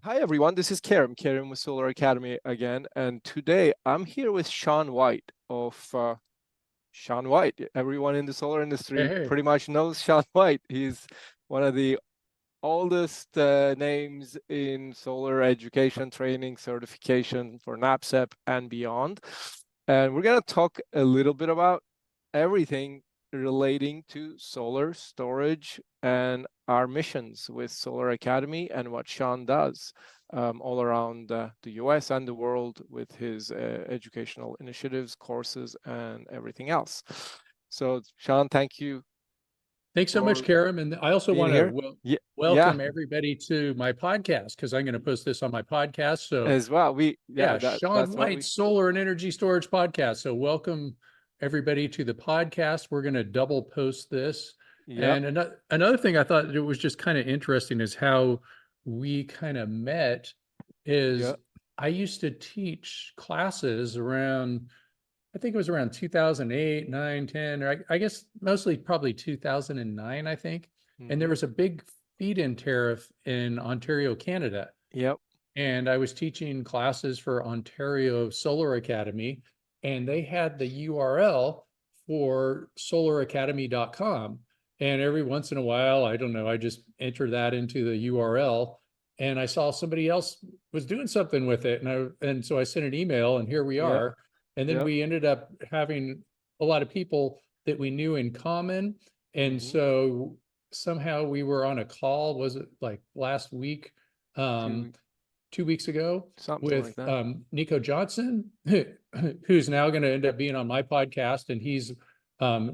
Hi everyone, this is Kerim with SolarAcademy again, and today I'm here with Sean White of Sean White. Everyone in the solar industry Hey, pretty much knows Sean White. He's one of the oldest names in solar education, training, certification for NABCEP and beyond. And we're going to talk a little bit about everything relating to solar storage and our missions with SolarAcademy and what Sean does all around the US and the world with his educational initiatives, courses, and everything else. So, Sean, thank you thanks so much, for Kerim. And I also being want here. to Yeah, welcome everybody to my podcast because I'm going to post this on my podcast. So, as well. yeah, That's Sean what we. White's Solar and Energy Storage Podcast. So, welcome everybody to the podcast. We're going to double post this. Yep. And another thing I thought it was just kind of interesting is how we kind of met. Is Yep. I used to teach classes around, I think it was around 2008, 9, 10, or I guess mostly probably 2009, I think. And there Mm-hmm. was a big feed-in tariff in Ontario, Canada. Yep. And I was teaching classes for Ontario Solar Academy, and they had the URL for solaracademy.com. And every once in a while, I don't know, I just enter that into the URL, and I saw somebody else was doing something with it. And so I sent an email, and here we Yep. are. And then Yep. we ended up having a lot of people that we knew in common. And Mm-hmm. so somehow we were on a call, was it like last week? Um, To 2 weeks ago something with like that. Nico Johnson, who's now going to end up being on my podcast. And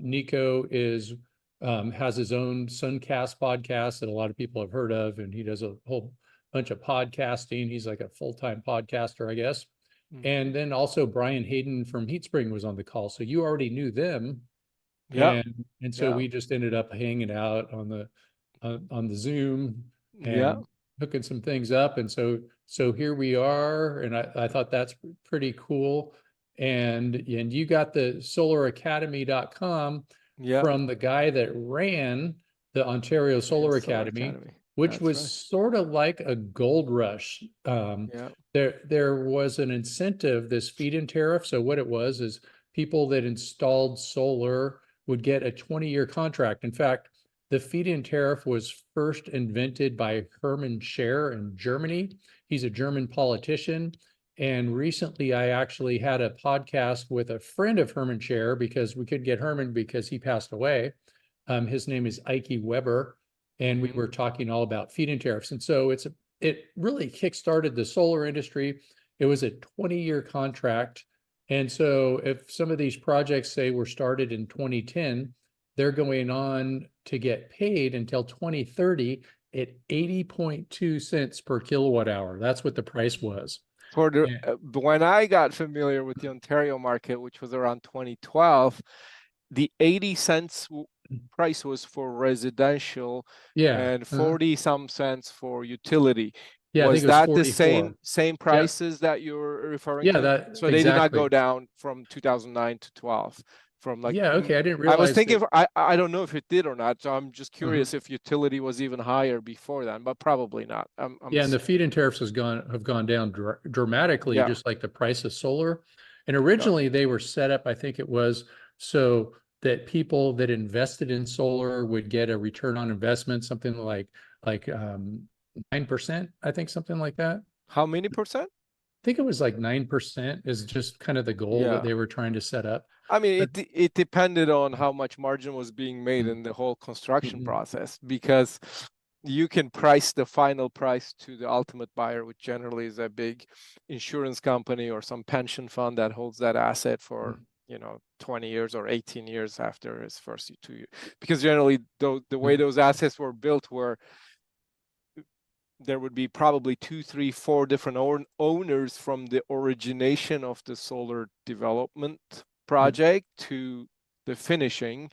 Nico is has his own Suncast podcast that a lot of people have heard of, and he does a whole bunch of podcasting. He's like a full-time podcaster, I guess. Mm-hmm. And then also Brian Hayden from HeatSpring was on the call, so you already knew them, Yep. and so Yep. we just ended up hanging out on the Zoom Yep. and hooking some things up. And so here we are, and I thought that's pretty cool. And you got the solaracademy.com Yep. from the guy that ran the Ontario And Solar Solar Academy, Academy. which That's was right. sort of like a gold rush. Yep. There was an incentive, this feed-in tariff. So what it was is people that installed solar would get a 20-year contract. In fact, the feed-in tariff was first invented by Hermann Scher in Germany. He's a German politician. And recently, I actually had a podcast with a friend of Hermann Scher because we could get Hermann because he passed away. His name is Ike Weber, and we Mm-hmm. were talking all about feed-in tariffs. And so it really kickstarted the solar industry. It was a 20-year contract. And so if some of these projects say were started in 2010, they're going on to get paid until 2030 at 80.2 cents per kilowatt hour. That's what the price was. For the Yeah. when I got familiar with the Ontario market, which was around 2012, the 80 cents price was for residential Yeah. and 40 some cents for utility. Yeah, I think Was it was that the 44. same Yeah. prices that you're referring Yeah, to? that So they did not go exactly. down from 2009 to 12 from like Yeah, okay. I didn't I was realize thinking that. I don't know if it did or not, so I'm just Uh-huh. curious if utility was even higher before then, but probably not. Yeah, and the feed-in tariffs have gone down dramatically, Yeah. just like the price of solar. And Yeah. originally they were set up, I think it was so that people that invested in solar would get a return on investment, something like 9%, I think something like that. How many percent? I think it was like 9% is just kind of the goal that Yeah. they were trying to set up. I mean, But it depended on how much margin was being made in the whole construction Mhm. process because you can price the final price to the ultimate buyer, which generally is a big insurance company or some pension fund that holds that asset for 20 years or 18 years after his first 2 years. Because generally, the way those assets were built were there would be probably 2, 3, 4 different owners from the origination of the solar development Yeah. project to the finishing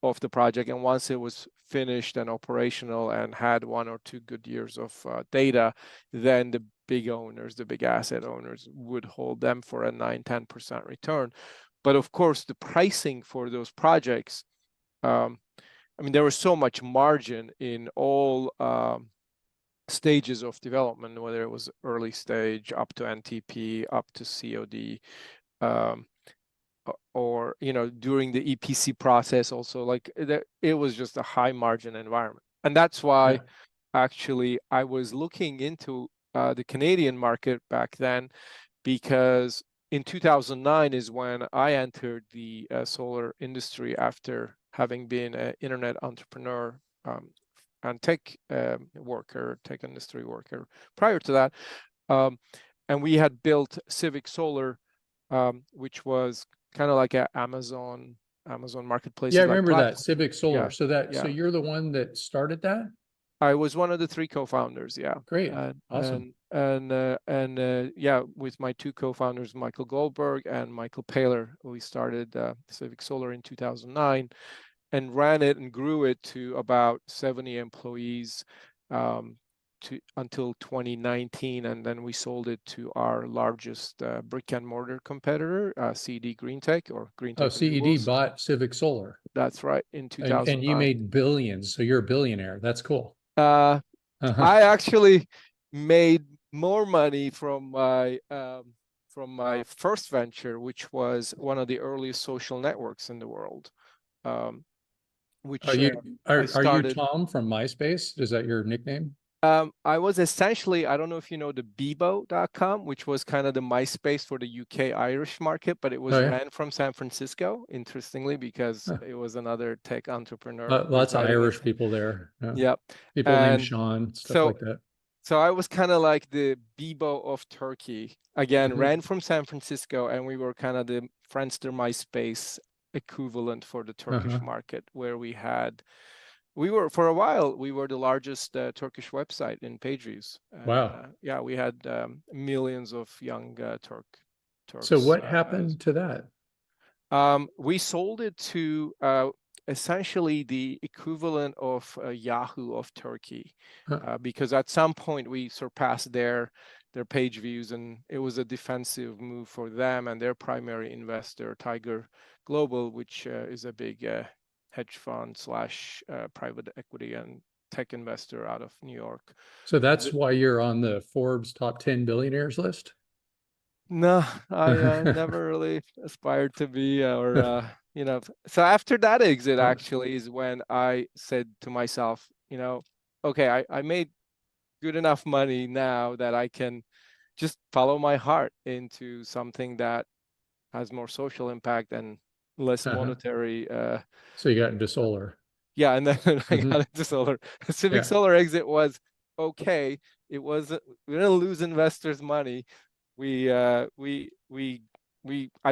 of the project. And once it was finished and operational and had 1 or 2 good years of data, then the big owners, the big asset owners would hold them for a 9-10% return. But of course, the pricing for those projects, I mean, there was so much margin in all stages of development, whether it was early stage up to NTP, up to COD, or during the EPC process also, like it was just a high margin environment. And that's why actually I was looking into the Canadian market back then, because in 2009 is when I entered the solar industry after having been an internet entrepreneur and tech industry worker prior to that. And we had built CivicSolar, which was kind of like an Amazon marketplace. Yeah, I like remember that CivicSolar. Yeah, So you're the one that started that? I was one of the 3 co-founders. Yeah. Great. Awesome. And yeah, with my 2 co-founders, Michael Goldberg and Michael Paler, we started CivicSolar in 2009 and ran it and grew it to about 70 employees until 2019, and then we sold it to our largest brick and mortar competitor, CED GreenTech or GreenTech. Oh, CED bought CivicSolar. That's right, in 2009. And you made billions, so you're a billionaire. That's cool. I actually made more money from my first venture, which was one of the earliest social networks in the world. Which are you started... Tom from MySpace? Is that your nickname? I was essentially, I don't know if you know the Bebo.com, which was kind of the MySpace for the UK Irish market, but it was ran from San Francisco, interestingly, because it was another tech entrepreneur. Lots of Irish people there. Yep. People named Sean, stuff like that. So I was kind of like the Bebo of Turkey. Again, ran from San Francisco, and we were kind of the Friendster MySpace equivalent for the Turkish market, where for a while, we were the largest Turkish website in page views. Wow. Yeah, we had millions of young Turks. So what happened to that? We sold it to essentially the equivalent of Yahoo of Turkey, because at some point we surpassed their page views, and it was a defensive move for them and their primary investor, Tiger Global, which is a big hedge fund / private equity and tech investor out of New York. So that's why you're on the Forbes top 10 billionaires list? No, I never really aspired to be, or so after that exit actually is when I said to myself, okay, I made good enough money now that I can just follow my heart into something that has more social impact and less monetary. So you got into solar. Yeah, and then I got into solar. CivicSolar exit was okay. It wasn't, we didn't lose investors' money. I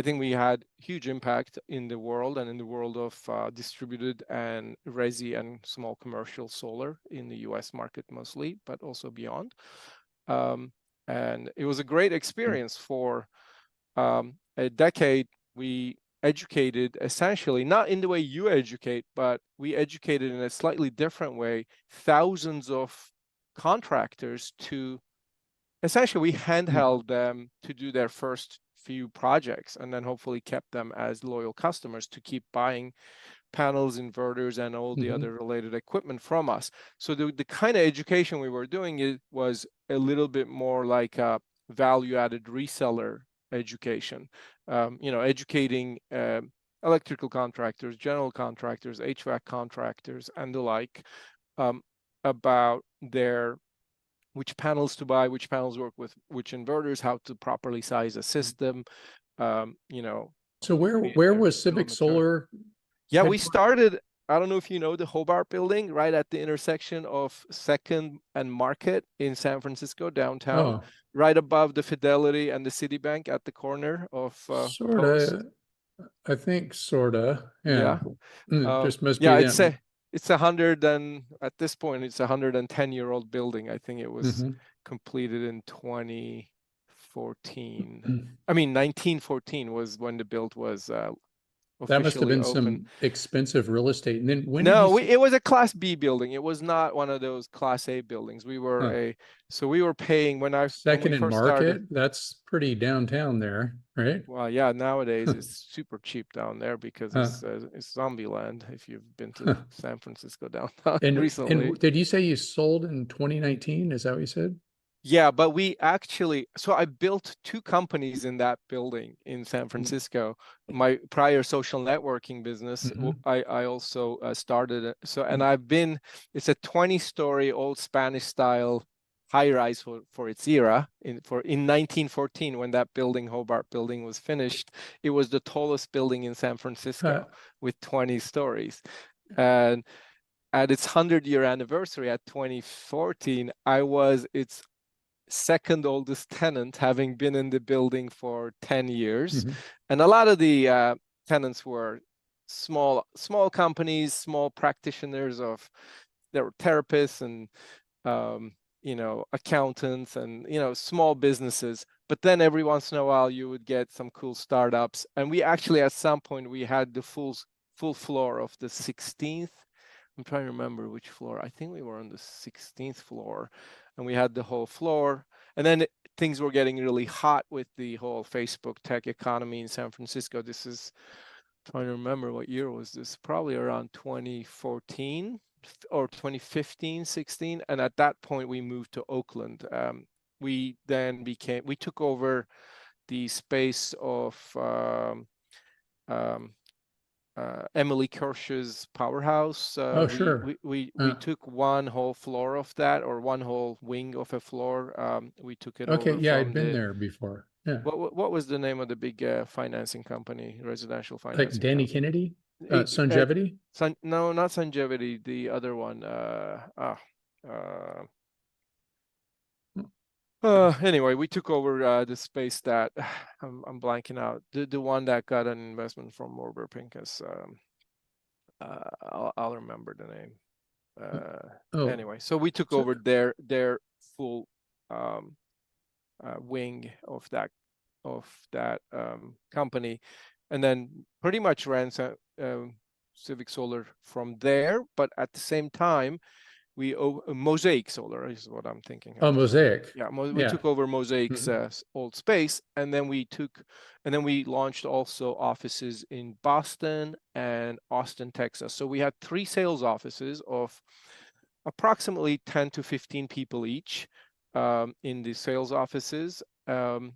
think we had huge impact in the world and in the world of distributed and resi and small commercial solar in the US market mostly, but also beyond. And it was a great experience for a decade. We educated essentially, not in the way you educate, but we educated in a slightly different way, thousands of contractors to essentially, we handheld them to do their first few projects, and then hopefully kept them as loyal customers to keep buying panels, inverters, and all the other related equipment from us. So the kind of education we were doing was a little bit more like a value-added reseller education, educating electrical contractors, general contractors, HVAC contractors, and the like about which panels to buy, which panels work with which inverters, how to properly size a system. So where was CivicSolar? Yeah, we started, I don't know if you know the Hobart building, right at the intersection of 2nd and Market in San Francisco, downtown, right above the Fidelity and the Citibank at the corner of Post. I think sorta. Yeah. Just must be them. It's 100 and at this point it's a 110-year-old building. I think it was completed in 2014. I mean, 1914 was when the build was That must have officially been opened. some expensive real estate. And then when did you No, it was a Class B building. It was not one of those Class A buildings. We were paying when we second in first started. market? That's pretty downtown there, right? Well, yeah, nowadays it's super cheap down there because Huh. it's zombie land. If you've been to San Francisco downtown recently. And did you say you sold in 2019? Is that what you said? Yeah, but so I built two companies in that building in San Francisco. My prior social networking business, Mm-hmm. I also started it. So, and Mm-hmm. it's a 20-story old Spanish style high rise for its era. In 1914, when that building, Hobart building, was finished, it was the tallest building in San Francisco with 20 stories. And at its 100-year anniversary at 2014, I was its second oldest tenant, having been in the building for 10 years. Mm-hmm. And a lot of the tenants were small companies, small practitioners there were therapists and accountants and small businesses. But then every once in a while you would get some cool startups. And we actually at some point we had the full floor of the 16th. I'm trying to remember which floor. I think we were on the 16th floor, and we had the whole floor. And then things were getting really hot with the whole Facebook tech economy in San Francisco. This is trying to remember what year was this, probably around 2014 or 2015, 16. And at that point we moved to Oakland. We took over the space of Emily Kirsch's Powerhouse. Oh, sure. We took one whole floor of that, or one whole wing of a floor. We took it Okay. over Yeah, I'd from been there before. Yeah. what was the name of the big financing company, residential Like financing Danny company? Kennedy, Sungevity. No, not Sungevity. The other one. Anyway, we took over the space that I'm blanking out. The one that got an investment from Warburg Pincus. I'll remember the name. Oh, Anyway, so we took so, over their full wing of that company, and then pretty much ran CivicSolar from there. But at the same time, Mosaic Solar is what I'm thinking of. Mosaic. Yeah, we Yeah. took over Mosaic's Mhm. old space, and then we launched also offices in Boston and Austin, Texas. So we had 3 sales offices of approximately 10 to 15 people each in the sales offices. So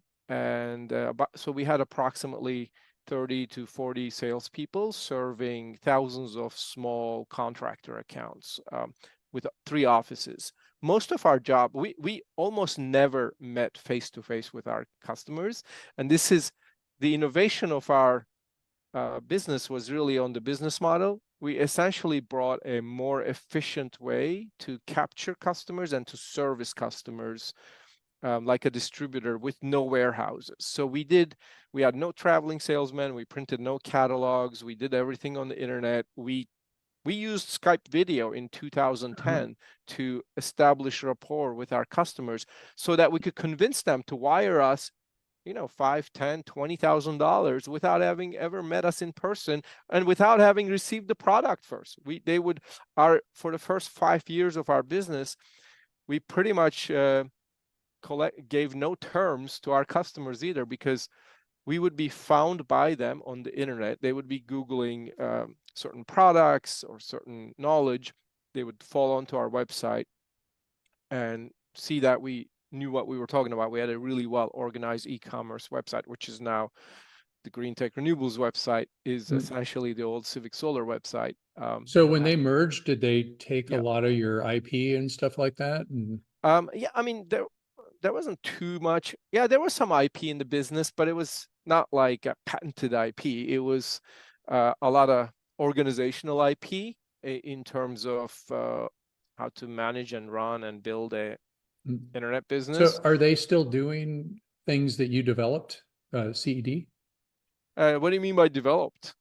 we had approximately 30 to 40 salespeople serving thousands of small contractor accounts with 3 offices. Most of our job, we almost never met face to face with our customers. And this is the innovation of our business was really on the business model. We essentially brought a more efficient way to capture customers and to service customers like a distributor with no warehouses. So we had no traveling salesmen, we printed no catalogs, we did everything on the internet. We used Skype video in 2010 to establish rapport with our customers so that we could convince them to wire us $5, $10, $20,000 without having ever met us in person and without having received the product first. For the first 5 years of our business, we pretty much gave no terms to our customers either, because we would be found by them on the internet. They would be Googling certain products or certain knowledge. They would fall onto our website and see that we knew what we were talking about. We had a really well organized e-commerce website, which is now the Green Tech Renewables website is essentially the old CivicSolar website. So when they merged, did they take a Yeah. lot of your IP and stuff like that? And Yeah, I mean, there wasn't too much. Yeah, there was some IP in the business, but it was not like a patented IP. It was a lot of organizational IP in terms of how to manage and run and build a internet business. So are they still doing things that you developed, CED? What do you mean by developed?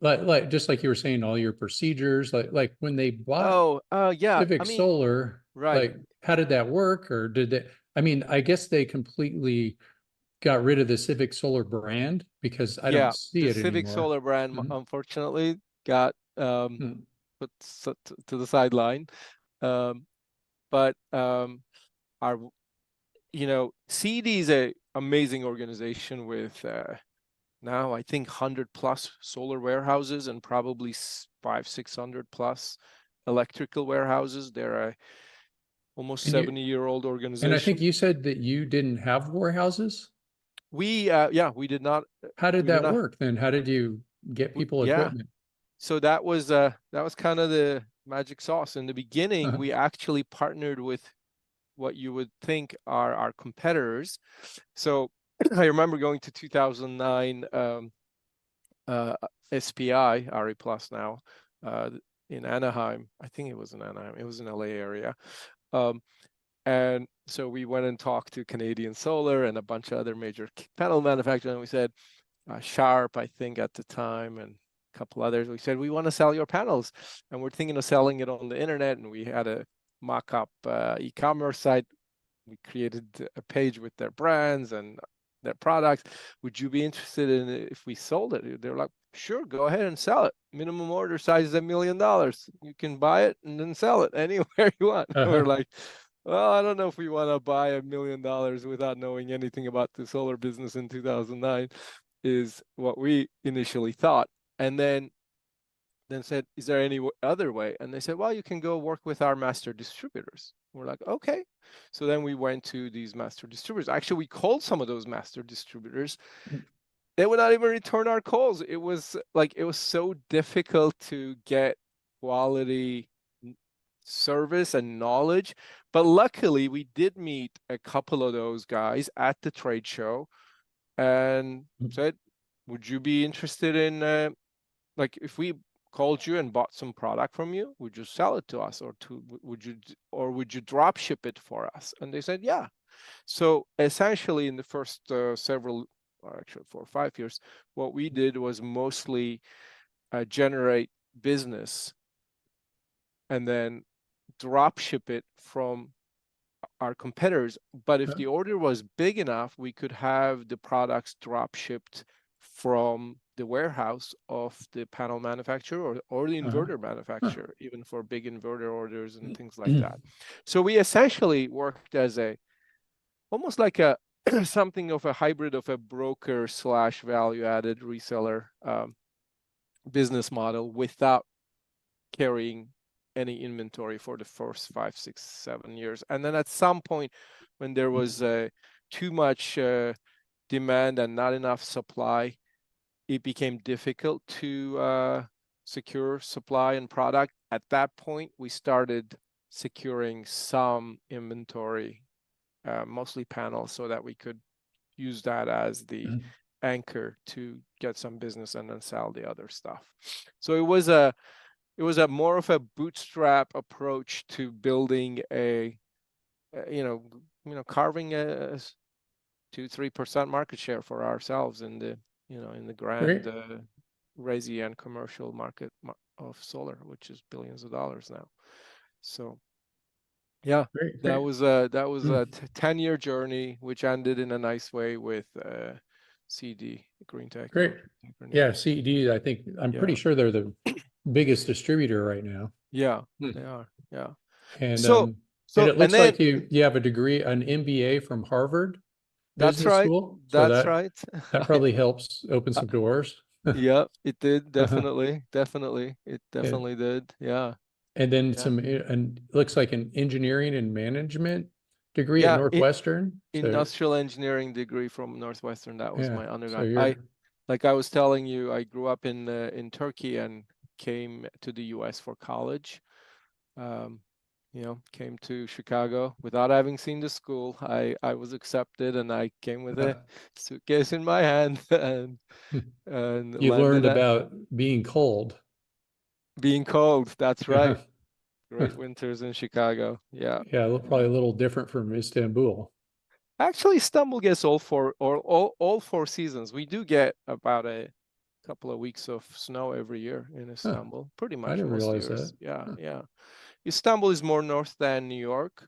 Like just like you were saying, all your procedures, like when they bought Yeah. Civic I mean, Solar, right. like how did that work? Or did they, I mean, I guess they completely got rid of the CivicSolar brand because I don't Yeah, see the it anymore. CivicSolar brand Mhm. unfortunately got Mm. put to the sideline. But our CED is a amazing organization with now I think 100+ solar warehouses and probably 500-600+ electrical warehouses. They're a almost And you 70-year-old and I think organization. you said that you didn't have warehouses. We we did not How did we did that not work then? How did you get people yeah. equipment? So that was kind of the magic sauce. In the beginning, Uh-huh. we actually partnered with what you would think are our competitors. So I remember going to 2009 SPI, RE Plus now, in Anaheim. I think it was in Anaheim. It was in LA area. And so we went and talked to Canadian Solar and a bunch of other major panel manufacturers. And we said, Sharp, I think at the time, and a couple others, we said, we want to sell your panels. And we're thinking of selling it on the internet. And we had a mock-up e-commerce site. We created a page with their brands and their products. Would you be interested in it if we sold it? They're like, sure, go ahead and sell it. Minimum order size is $1 million. You can buy it and then sell it anywhere you want. We're Uh-huh. like, well, I don't know if we want to buy $1 million without knowing anything about the solar business in 2009, is what we initially thought. And then said, is there any other way? And they said, well, you can go work with our master distributors. We're like, okay. So then we went to these master distributors. Actually, we called some of those master distributors. They would not even return our calls. It was so difficult to get quality service and knowledge. But luckily, we did meet a couple of those guys at the trade show and said, would you be interested in, if we called you and bought some product from you, would you sell it to us, or would you drop ship it for us? And they said, yeah. So essentially, in the first actually 4 or 5 years, what we did was mostly generate business and then drop ship it from our competitors. But if the order was big enough, we could have the products drop shipped from the warehouse of the panel manufacturer or the inverter manufacturer, even for big inverter orders and things like that. So we essentially worked as almost like a something of a hybrid of a broker / value-added reseller business model without carrying any inventory for the first 5, 6, 7 years. And then at some point, when there was too much demand and not enough supply, it became difficult to secure supply and product. At that point, we started securing some inventory, mostly panels, so that we could use that as the anchor to get some business and then sell the other stuff. So it was a more of a bootstrap approach to building carving a 2-3% market share for ourselves in the grand Great. resi and commercial market of solar, which is billions of dollars now. So yeah, Great. that Great. was a 10-year journey, which ended in a nice way with CD Green Tech. Great. Yeah, CED, I think I'm pretty sure they're the biggest distributor right now. Yeah, they are. Yeah. And So it and looks then like you have a degree, an MBA from Harvard that's Business right. School. So That's right. that probably helps open some doors. Yeah, it did. Uh-huh. Definitely. It And, definitely did. Yeah. and then Yeah. and looks like an engineering and management degree at Yeah. Northwestern. So Industrial engineering degree from Northwestern. That was yeah, my so undergrad. you're Like I was telling you, I grew up in Turkey and came to the US for college. Came to Chicago without having seen the school. I was accepted and I came with a suitcase in my hand and you learned landed at about being cold. being cold. That's Yeah. right. Great winters in Chicago. Yeah. Yeah, Yeah. probably a little different from Istanbul. Actually, Istanbul gets all 4 seasons. We do get about a couple of weeks of snow every year in Huh, Istanbul, pretty I much didn't most realize years. that. Yeah, Huh. yeah. Istanbul is more north than New York.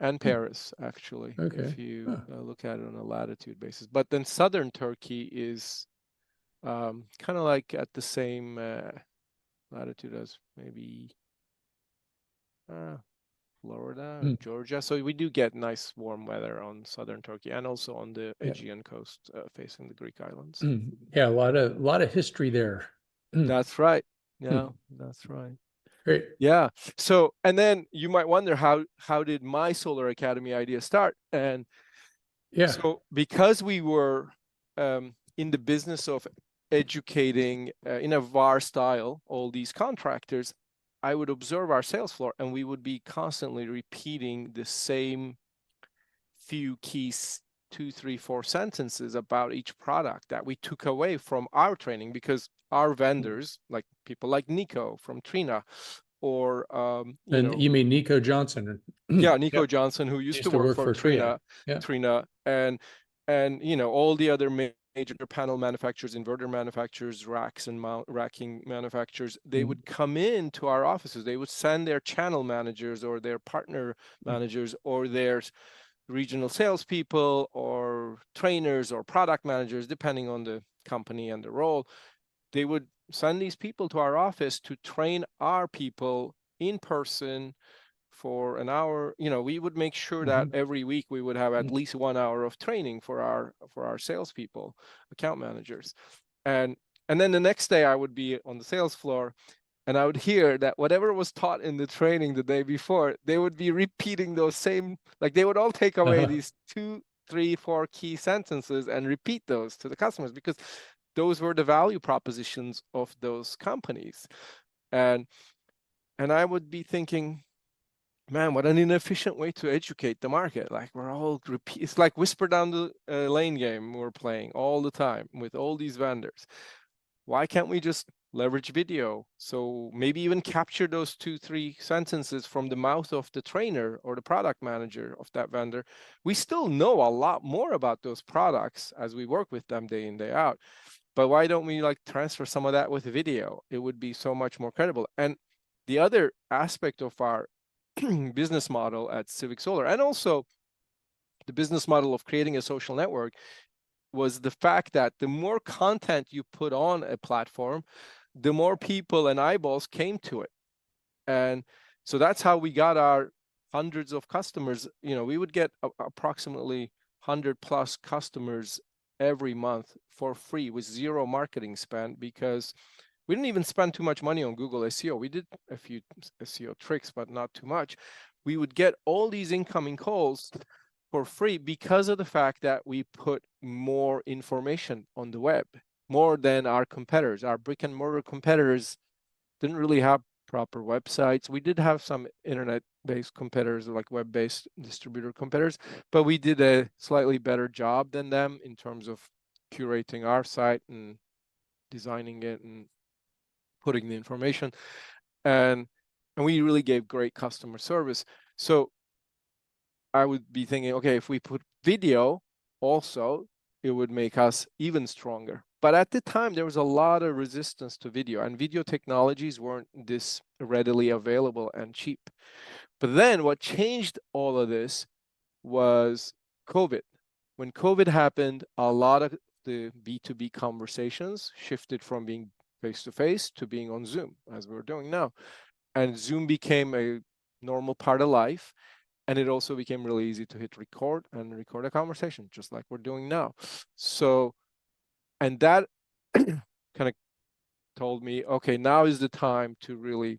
and Paris, actually, Okay. if you Huh. look at it on a latitude basis. But then southern Turkey is kind of like at the same latitude as maybe Florida or Mm. Georgia. So we do get nice warm weather on southern Turkey and also on the Yeah. Aegean coast facing the Greek islands. Yeah, a lot of history there. That's right. Yeah, that's right. Great. Yeah. So, and then you might wonder how did my Solar Academy idea start? And Yeah. so because we were in the business of educating in a VAR style all these contractors, I would observe our sales floor and we would be constantly repeating the same few keys, 2, 3, 4 sentences about each product that we took away from our training, because our vendors, like people like Nico from Trina, or And you mean Nico Johnson? yeah, Nico Yep. Johnson, who used to work for Trina. Trina, and all the other major panel manufacturers, inverter manufacturers, racks and racking manufacturers, they would come in to our offices. They would send their channel managers or their partner managers or their regional salespeople or trainers or product managers, depending on the company and the role. They would send these people to our office to train our people in person for an hour. We would make sure that every week we would have at least 1 hour of training for our salespeople, account managers. And then the next day I would be on the sales floor and I would hear that whatever was taught in the training the day before, they would be repeating those same, like they would all take away these 2, 3, 4 key sentences and repeat those to the customers, because those were the value propositions of those companies. And I would be thinking, man, what an inefficient way to educate the market. Like we're all repeat. It's like whisper down the lane game we're playing all the time with all these vendors. Why can't we just leverage video? So maybe even capture those 2, 3 sentences from the mouth of the trainer or the product manager of that vendor. We still know a lot more about those products as we work with them day in, day out. But why don't we like transfer some of that with video? It would be so much more credible. And the other aspect of our business model at CivicSolar, and also the business model of creating a social network, was the fact that the more content you put on a platform, the more people and eyeballs came to it. And so that's how we got our hundreds of customers. We would get approximately 100+ customers every month for free with zero marketing spend, because we didn't even spend too much money on Google SEO. We did a few SEO tricks, but not too much. We would get all these incoming calls for free because of the fact that we put more information on the web, more than our competitors. Our brick and mortar competitors didn't really have proper websites. We did have some internet-based competitors, like web-based distributor competitors, but we did a slightly better job than them in terms of curating our site and designing it and putting the information, and we really gave great customer service. So I would be thinking, okay, if we put video also, it would make us even stronger. But at the time, there was a lot of resistance to video, and video technologies weren't this readily available and cheap. But then what changed all of this was COVID. When COVID happened, a lot of the B2B conversations shifted from being face-to-face to being on Zoom, as we're doing now. And Zoom became a normal part of life. And it also became really easy to hit record and record a conversation, just like we're doing now. So, and that kind of told me, okay, now is the time to really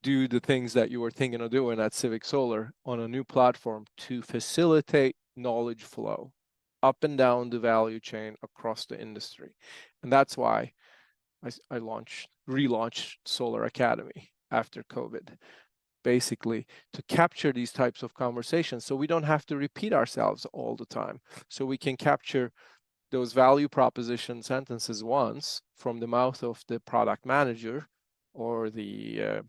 do the things that you were thinking of doing at CivicSolar on a new platform to facilitate knowledge flow up and down the value chain across the industry. And that's why I relaunched SolarAcademy after COVID, basically to capture these types of conversations so we don't have to repeat ourselves all the time. So we can capture those value proposition sentences once from the mouth of the product manager or the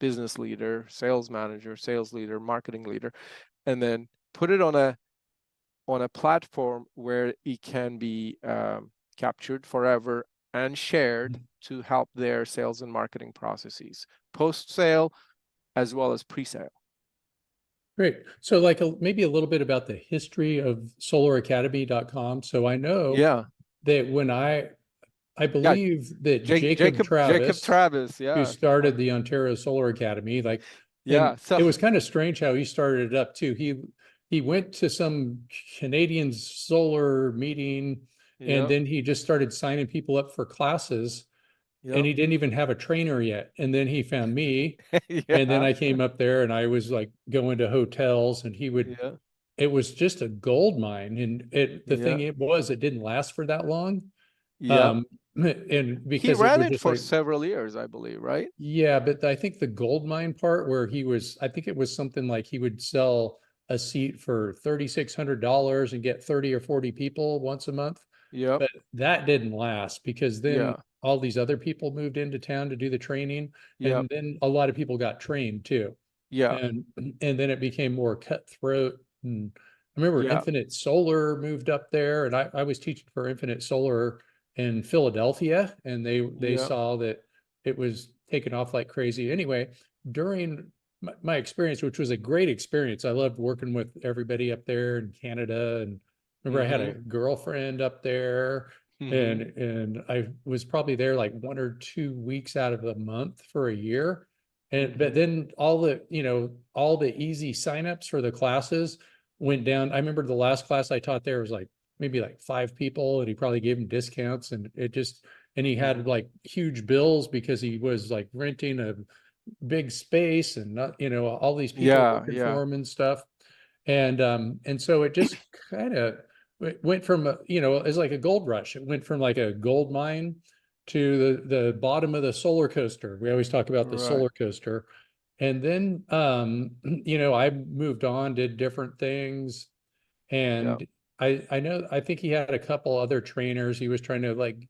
business leader, sales manager, sales leader, marketing leader, and then put it on a platform where it can be captured forever and shared to help their sales and marketing processes, post-sale as well as pre-sale. Great. So like maybe a little bit about the history of SolarAcademy.com. So I know Yeah. that when I Yeah. believe that Jacob Jacob Travis, Travis. who Yeah. started the Ontario Solar Academy, like, Yeah. and So, it was kind of strange how he started it up too. He went to some Canadian solar meeting, and yeah. then he just started signing people up for classes, and Yeah. he didn't even have a trainer yet. And then he found me, and then Yeah. I came up there and I was like going to hotels, and he would, Yeah. it was just a gold mine. And the thing Yeah. it was, it didn't last for that long. Yeah. Um, and He because it ran was it just for like, several years, I believe, right? yeah, but I think the gold mine part where he was, I think it was something like he would sell a seat for $3,600 and get 30 or 40 people once a month. Yep. But that didn't last because then Yeah. all these other people moved into town to do the training. Yep. And then a lot of people got trained too. Yeah. And then it became more cutthroat. And I remember Yeah. Infinite Solar moved up there, and I was teaching for Infinite Solar in Philadelphia, and they Yeah. saw that it was taking off like crazy. Anyway, during my experience, which was a great experience, I loved working with everybody up there in Canada. And remember, I had a Mm-hmm. girlfriend up there, Mm-hmm. and I was probably there like 1 or 2 weeks out of the month for a year. And but Mm-hmm. then all the, all the easy signups for the classes went down. I remember the last class I taught there was like maybe like 5 people, and he probably gave them discounts, and it just, and he had Mm-hmm. like huge bills because he was like renting a big space, and not, all these people Yeah. working Yeah. for him and stuff. And so it just kind of went from it's like a gold rush. It went from like a gold mine to the bottom of the solar coaster. We always talk about the Right. solar coaster. And then I moved on, did different things. Yeah. And I know, I think he had a couple other trainers. He was trying to like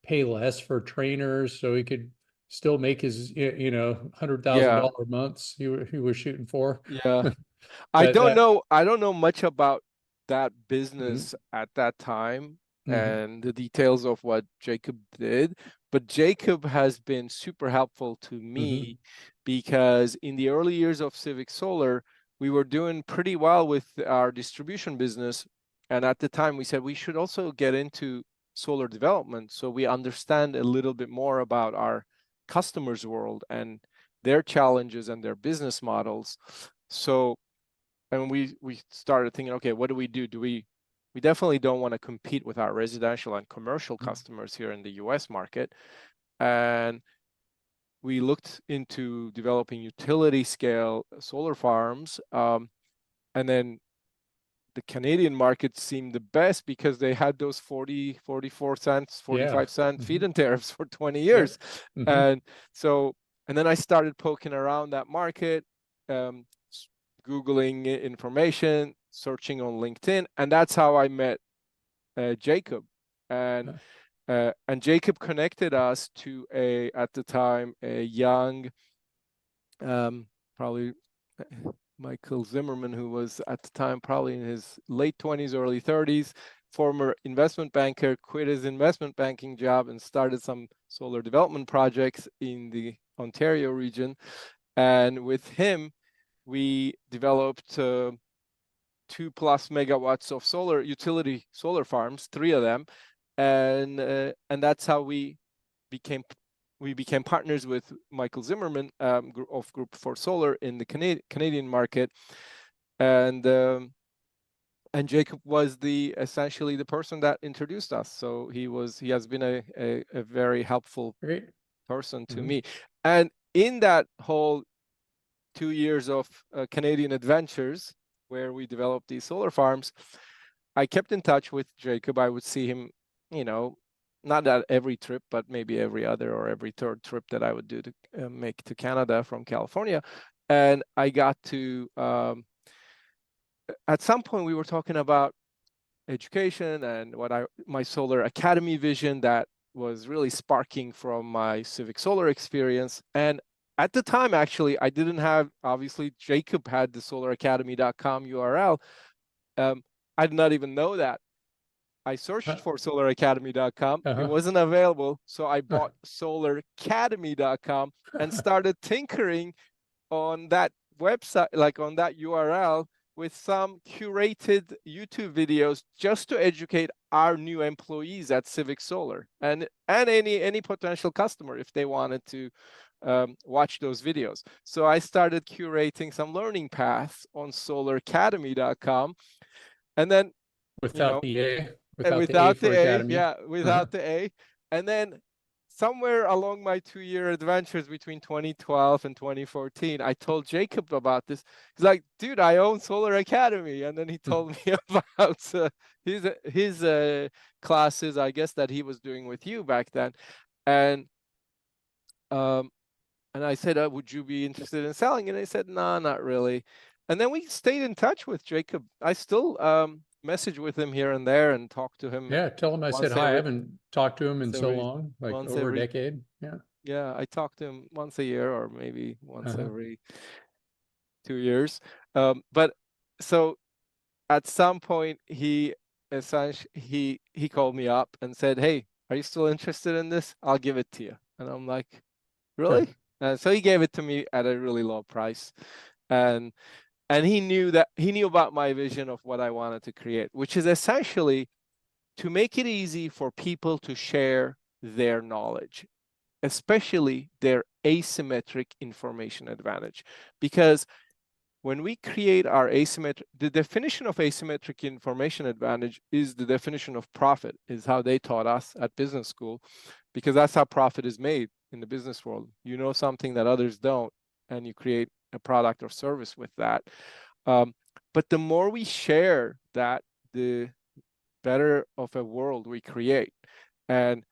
pay less for trainers so he could still make his hundred thousand Yeah. dollar months he was shooting for. Yeah. But I don't know much about that mhm, business at that time mhm, and the details of what Jacob did, but Jacob has been super helpful to mhm. me because in the early years of CivicSolar, we were doing pretty well with our distribution business. And at the time we said we should also get into solar development so we understand a little bit more about our customers' world and their challenges and their business models. So, and we started thinking, okay, what do we do? We definitely don't want to compete with our residential and commercial customers here in the US market. And we looked into developing utility scale solar farms. And then the Canadian market seemed the best because they had those 40, 44 cents, Yeah. 45-cent Mhm. feed-in tariffs for 20 Yep. years. Mhm. And so, and then I started poking around that market, um, Googling information, searching on LinkedIn, and that's how I met Jacob. And Jacob connected us to at the time, a young, probably Michael Zimmerman, who was at the time probably in his late 20s, early 30s, former investment banker, quit his investment banking job and started some solar development projects in the Ontario region. And with him, we developed 2+ megawatts of solar utility solar farms, 3 of them, and that's how became we became partners with Michael Zimmerman of Group for Solar in the Canadian market, and Jacob was essentially the person that introduced us. So he has been a very helpful Great. person to Mhm. me, and in that whole 2 years of Canadian adventures where we developed these solar farms, I kept in touch with Jacob. I would see him, not at every trip, but maybe every other or every third trip that I would do to make to Canada from California. And I got to, at some point, we were talking about education and my SolarAcademy vision that was really sparking from my CivicSolar experience. And at the time, actually, I didn't have, obviously, Jacob had the SolarAcademy.com URL. I did not even know that. I searched Uh, for SolarAcademy.com. It uh-huh. wasn't available. So I bought SolarAcademy.com and started tinkering on that website, like on that URL, with some curated YouTube videos just to educate our new employees at CivicSolar and any potential customer if they wanted to watch those videos. So I started curating some learning paths on SolarAcademy.com, and then Without the A, and without the A without for the A, Academy. yeah, without the A, and then somewhere along my 2-year adventures between 2012 and 2014, I told Jacob about this. He's like, dude, I own SolarAcademy. And then he told me about his classes, I guess, that he was doing with you back then. And I said, would you be interested in selling? And they said, no, not really. And then we stayed in touch with Jacob. I still message with him here and there and talk to him Yeah, tell him I said once hi. I every haven't talked to him in once so every long, like once over a every decade. Yeah. yeah, I talk to him once a year or maybe once Uh-huh. every 2 years. But so at some point he essentially he called me up and said, hey, are you still interested in this? I'll give it to you. And I'm like, Sure. really? So he gave it to me at a really low price. And he knew about my vision of what I wanted to create, which is essentially to make it easy for people to share their knowledge, especially their asymmetric information advantage. Because when we create our asymmetric, the definition of asymmetric information advantage is the definition of profit, is how they taught us at business school, because that's how profit is made in the business world. You know something that others don't, and you create a product or service with that. But the more we share that, the better of a world we create. And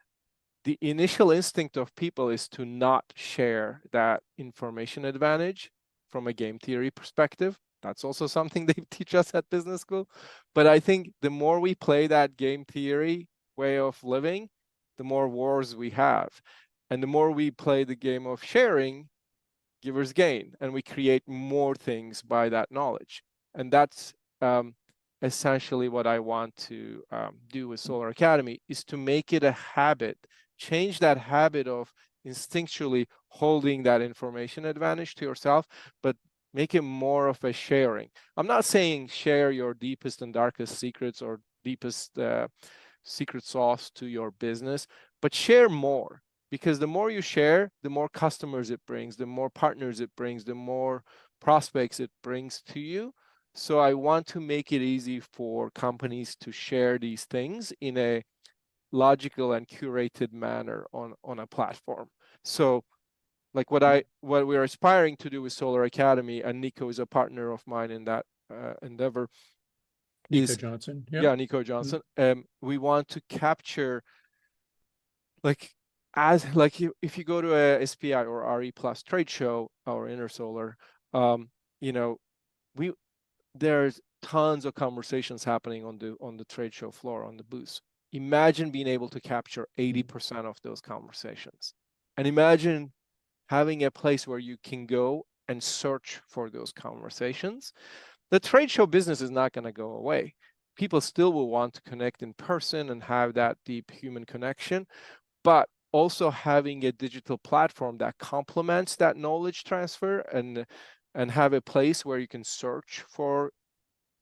the initial instinct of people is to not share that information advantage from a game theory perspective. That's also something they teach us at business school. But I think the more we play that game theory way of living, the more wars we have. And the more we play the game of sharing, givers gain, and we create more things by that knowledge. And that's essentially what I want to do with SolarAcademy, is to make it a habit, change that habit of instinctually holding that information advantage to yourself, but make it more of a sharing. I'm not saying share your deepest and darkest secrets or deepest secret sauce to your business, but share more. Because the more you share, the more customers it brings, the more partners it brings, the more prospects it brings to you. So I want to make it easy for companies to share these things in a logical and curated manner on a platform. So like what we're aspiring to do with SolarAcademy, and Nico is a partner of mine in that endeavor. Nico Johnson. Yep. Yeah, Nico Johnson. We want to capture, like, if you go to a SPI or RE Plus trade show or Intersolar, there's tons of conversations happening on the trade show floor, on the booths. Imagine being able to capture 80% of those conversations, and imagine having a place where you can go and search for those conversations. The trade show business is not going to go away. People still will want to connect in person and have that deep human connection, but also having a digital platform that complements that knowledge transfer and have a place where you can search for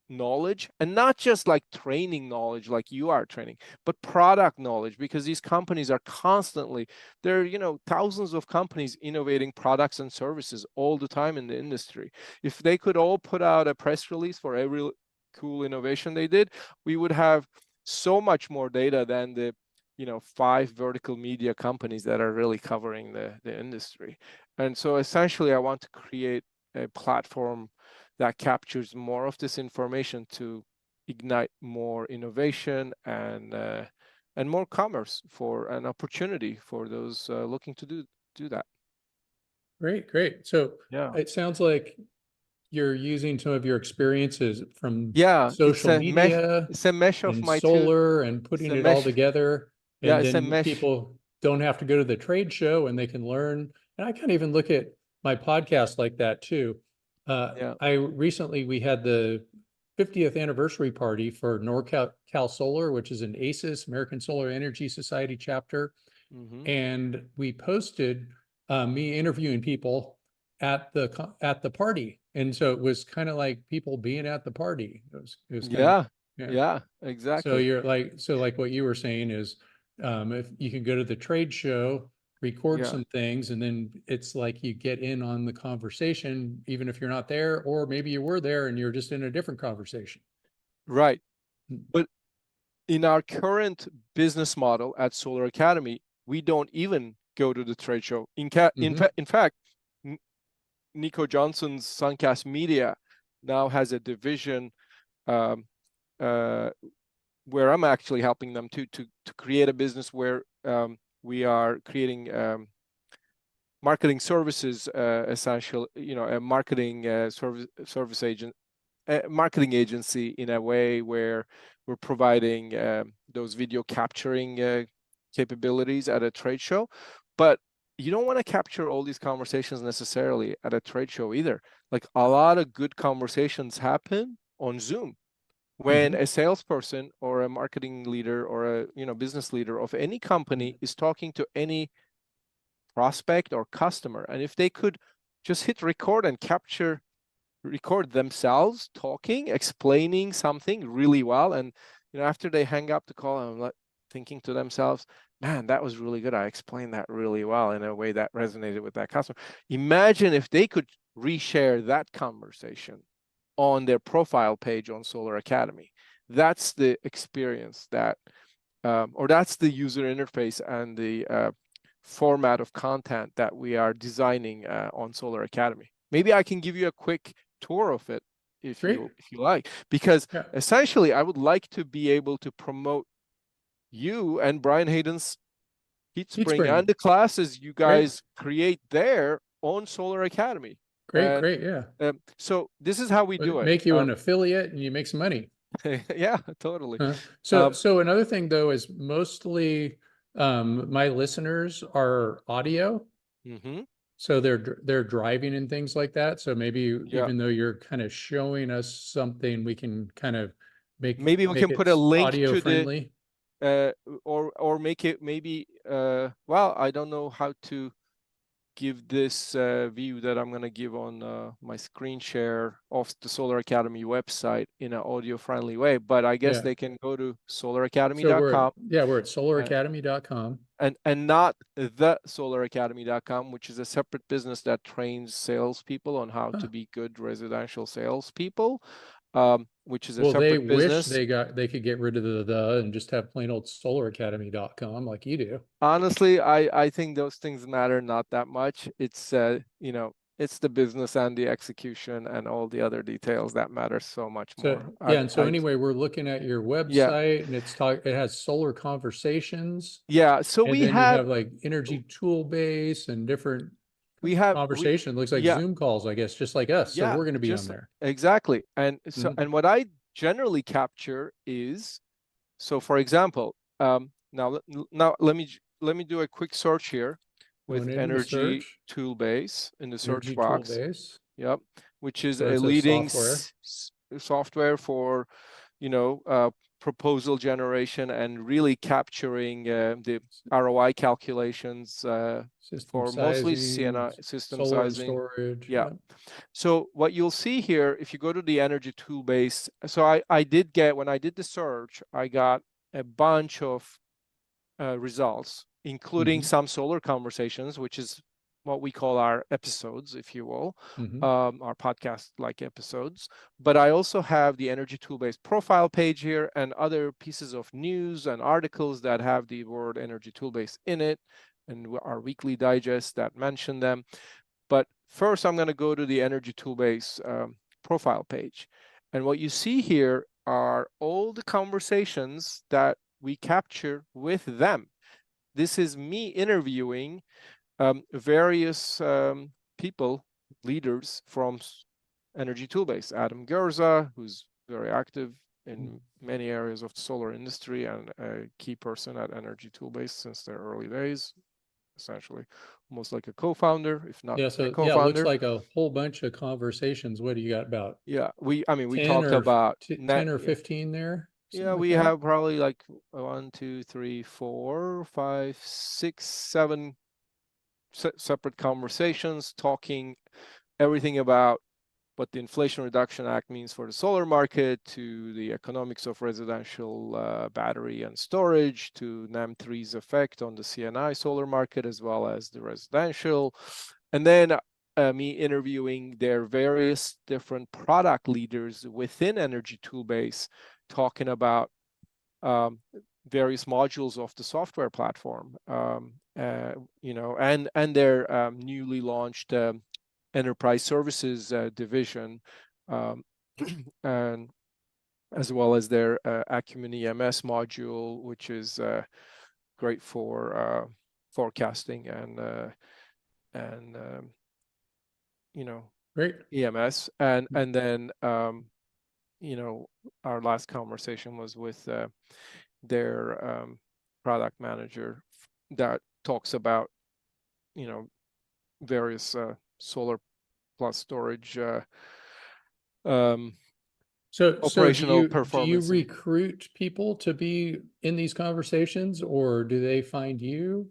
knowledge, and not just like training knowledge like you are training, but product knowledge, because these companies are constantly, there are thousands of companies innovating products and services all the time in the industry. If they could all put out a press release for every cool innovation they did, we would have so much more data than the 5 vertical media companies that are really covering the industry. And so essentially I want to create a platform that captures more of this information to ignite more innovation and more commerce, for an opportunity for those looking to do that. Great. So Yeah. it sounds like you're using some of your experiences from Yeah, social media it's a mesh of and my two. solar and It's putting a it all mesh. together. Yeah, And it's a then mesh. people don't have to go to the trade show and they can learn. And I kind of even look at my podcast like that too. Yeah. We had the 50th anniversary party for NorCal Solar, which is an ACES, American Solar Energy Society chapter. Mm-hmm. And we posted me interviewing people at the party. And so it was kind of like people being at the party. It was kind of, Yeah, yeah. yeah, So exactly. you're like, so like what you were saying is, if you can go to the trade show, record Yeah, some things, and then it's like you get in on the conversation, even if you're not there, or maybe you were there and you're just in a different conversation. right. Mm. But in our current business model at SolarAcademy, we don't even go to the trade show. In fact, Nico Johnson's Suncast Media now has a division um, uh, where I'm actually helping them to create a business where we are creating marketing services, essential, a marketing service agent, marketing agency in a way where we're providing those video capturing capabilities at a trade show. But you don't want to capture all these conversations necessarily at a trade show either. Like a lot of good conversations happen on Zoom when a salesperson or a marketing leader or a business leader of any company is talking to any prospect or customer, and if they could just hit record and record themselves talking, explaining something really well, and after they hang up the call, I'm like thinking to themselves, man, that was really good, I explained that really well in a way that resonated with that customer. Imagine if they could reshare that conversation on their profile page on SolarAcademy. That's the experience that or that's the user interface and the format of content that we are designing on SolarAcademy. Maybe I can give you a quick tour of it if you like, because essentially I would like to be able to promote you and Brian Hayden's HeatSpring and the classes you guys create there on SolarAcademy. Great, yeah. So this is how we do it. Make you an affiliate and you make some money. Yeah, totally. So another thing though is mostly my listeners are audio. So they're driving and things like that. So maybe even though you're kind of showing us something, we can kind of make we can put a link audio to friendly. Or make it maybe well, I don't know how to give this view that I'm going to give on my screen share of the SolarAcademy website in an audio friendly way, but I guess they can go to solaracademy.com. So we're at solaracademy.com. And not the solaracademy.com, which is a separate business that trains salespeople on how to be good residential salespeople, which is a separate business. They could get rid of the and just have plain old solaracademy.com like you do. Honestly, I think those things matter not that much. It's it's the business and the execution and all the other details that matter so much more. And so anyway, we're looking at your website and it has solar conversations. Yeah, so and then you have like energy tool base and different conversation. Looks like Zoom calls, I guess, just like us. So we're going to be on there. Exactly. And so and what I generally capture is, so for example, now let me do a quick search here with energy tool base in the search box. Yep, which is a leading software for proposal generation and really capturing the ROI calculations for mostly CNI system sizing. Storage. Yeah. So what you'll see here, if you go to the energy tool base, so I did get, when I did the search, I got a bunch of results, including some solar conversations, which is what we call our episodes, if you will, our podcast-like episodes. But I also have the energy tool-based profile page here and other pieces of news and articles that have the word energy tool-based in it, and our weekly digest that mention them. But first, I'm going to go to the energy tool-based profile page. And what you see here are all the conversations that we capture with them. This is me interviewing various people, leaders from Energy Toolbase. Adam Gerza, who's very active in many areas of the solar industry and a key person at Energy Toolbase since their early days, essentially almost like a co-founder, if not a co-founder. Yeah, it looks like a whole bunch of conversations. What do you got about? Yeah, we talked about 10 or 15 there. Yeah, we have probably like 1, 2, 3, 4, 5, 6, 7 separate conversations talking everything about what the Inflation Reduction Act means for the solar market, to the economics of residential battery and storage, to NAM3's effect on the CNI solar market, as well as the residential. And then me interviewing their various different product leaders within Energy Toolbase, talking about various modules of the software platform, you know, and their newly launched enterprise services division, and as well as their Acumen EMS module, which is great for forecasting and you know, Great. EMS. And then you know, our last conversation was with their product manager that talks about, you know, various solar plus storage So operational do you performance. recruit people to be in these conversations, or do they find you,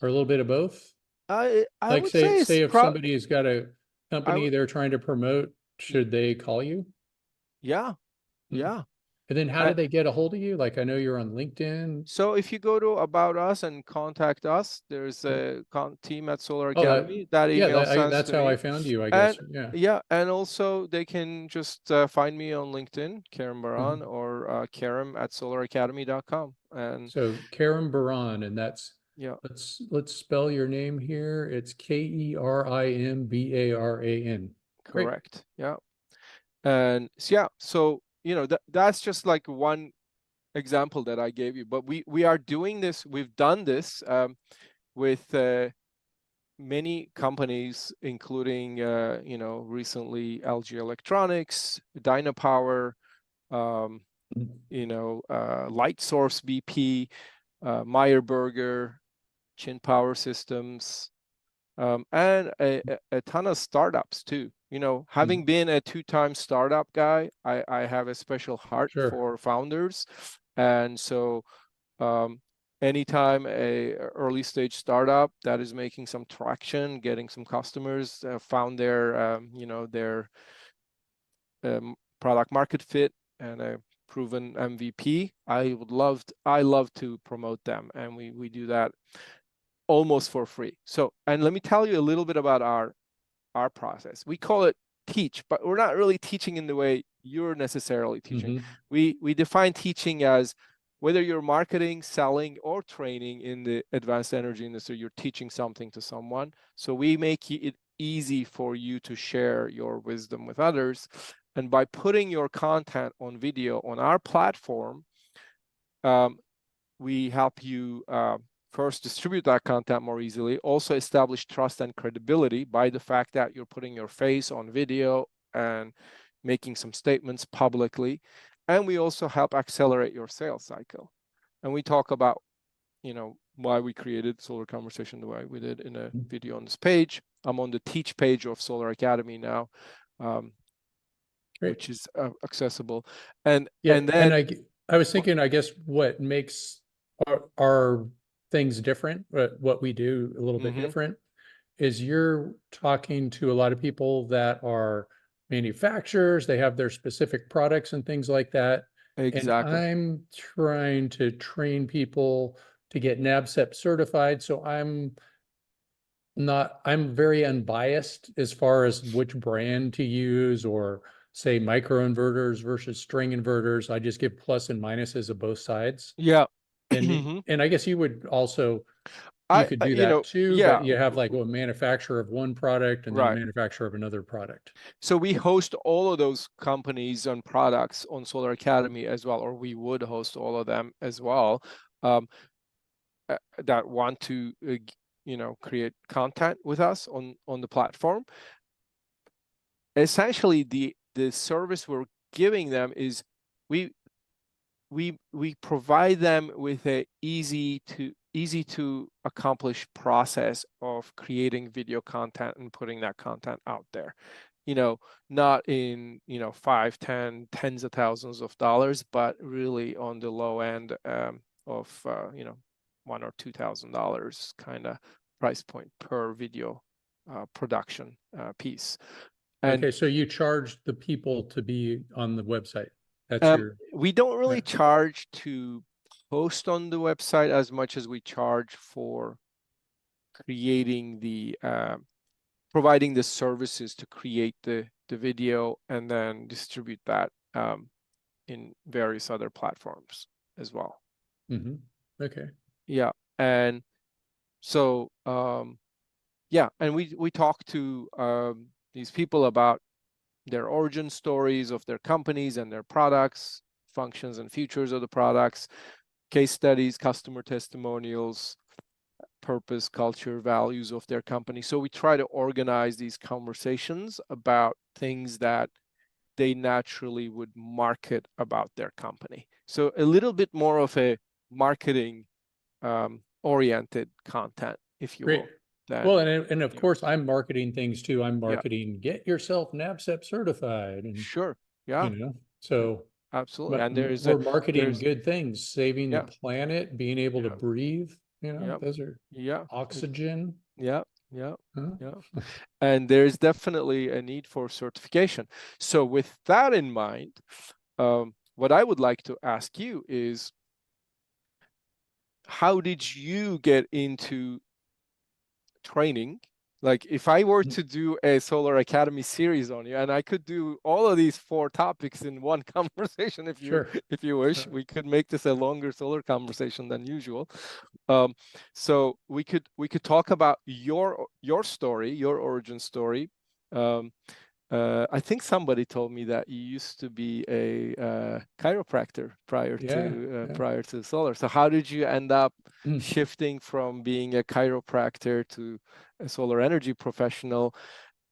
or a little bit of both? I Like would say it's say if somebody has got a company they're trying to promote, should they call you? yeah, Hmm. yeah. And then how do they get a hold of you? Like, I know you're on LinkedIn. So if you go to About Us and contact us, there's Yeah. a team at Solar Oh, Academy. That yeah, email sends that's to how I me. found you, I guess. And Yeah. yeah, and also they can just find me on LinkedIn, Kerim Baran, Mhm. or Kerim at SolarAcademy.com. And So Kerim Baran, and that's, yeah, let's spell your name here. It's Kerimbaran. Great. correct. Yeah. And so, yeah, so you know, that's just like one example that I gave you, but we are doing this. We've done this with many companies, including you know, recently LG Electronics, Dynapower, you know, Light Source BP, Meyer Burger, Chin Power Systems, and a ton of startups too. You know, having been a two-time startup guy, I have a special heart Sure. for founders. And so anytime a early stage startup that is making some traction, getting some customers, found their, you know, their product market fit and a proven MVP, I love to promote them. And we do that almost for free. So, and let me tell you a little bit about our process. We call it teach, but we're not really teaching in the way you're necessarily teaching. We define teaching as whether you're marketing, selling, or training in the advanced energy industry, you're teaching something to someone. So we make it easy for you to share your wisdom with others. And by putting your content on video on our platform, we help you first distribute that content more easily, also establish trust and credibility by the fact that you're putting your face on video and making some statements publicly. And we also help accelerate your sales cycle. And we talk about, you know, why we created Solar Conversation the way we did in a video on this page. I'm on the teach page of Solar Academy now, which is accessible. And then I was thinking, I guess what makes our things different, what we do a little bit different, is you're talking to a lot of people that are manufacturers, they have their specific products and things like that. And exactly. I'm trying to train people to get NABCEP certified. So I'm very unbiased as far as which brand to use, or say microinverters versus string inverters. I just give plus and minuses of both sides. Yeah. And I guess you would also, you I, could do you that know, too, yeah, but you have like a manufacturer of one product and then a right. manufacturer of another product. So we host all of those companies and products on Solar Academy as well, or we would host all of them as well, that want to, you know, create content with us on the platform. Essentially, the service we're giving them is we provide them with a easy to accomplish process of creating video content and putting that content out there. You know, not in, you know, 5, 10, tens of thousands of dollars, but really on the low end of you know, $1,000 or $2,000 kind of price point per video production piece. And Okay, so you charge the people to be on the website. That's your, we don't really yeah. charge to post on the website as much as we charge for creating the providing the services to create the video and then distribute that in various other platforms as well. Mm-hmm. Okay. Yeah, and so yeah, and we talk to these people about their origin stories of their companies and their products, functions and features of the products, case studies, customer testimonials, purpose, culture, values of their company. So we try to organize these conversations about things that they naturally would market about their company. So a little bit more of a marketing oriented content, if you Great. will. Than, Well, and of you know, course, I'm marketing things too. I'm yeah, marketing, get yourself NABCEP certified, and sure, you yeah, know, yeah, so absolutely. And we're marketing there's, good things, saving the yeah, planet, being able to yeah, breathe. yeah, Those are yeah, oxygen. yeah, yeah, Huh? yeah. And there's definitely a need for certification. So with that in mind, what I would like to ask you is, how did you get into training? Like if I were to do a SolarAcademy series on you, and I could do all of these 4 topics in one conversation, Sure. if you wish, we could make this a longer solar conversation than usual. So we could talk about your story, your origin story. I think somebody told me that you used to be a chiropractor prior Yeah. to solar. So how did you end up Mm. shifting from being a chiropractor to a solar energy professional?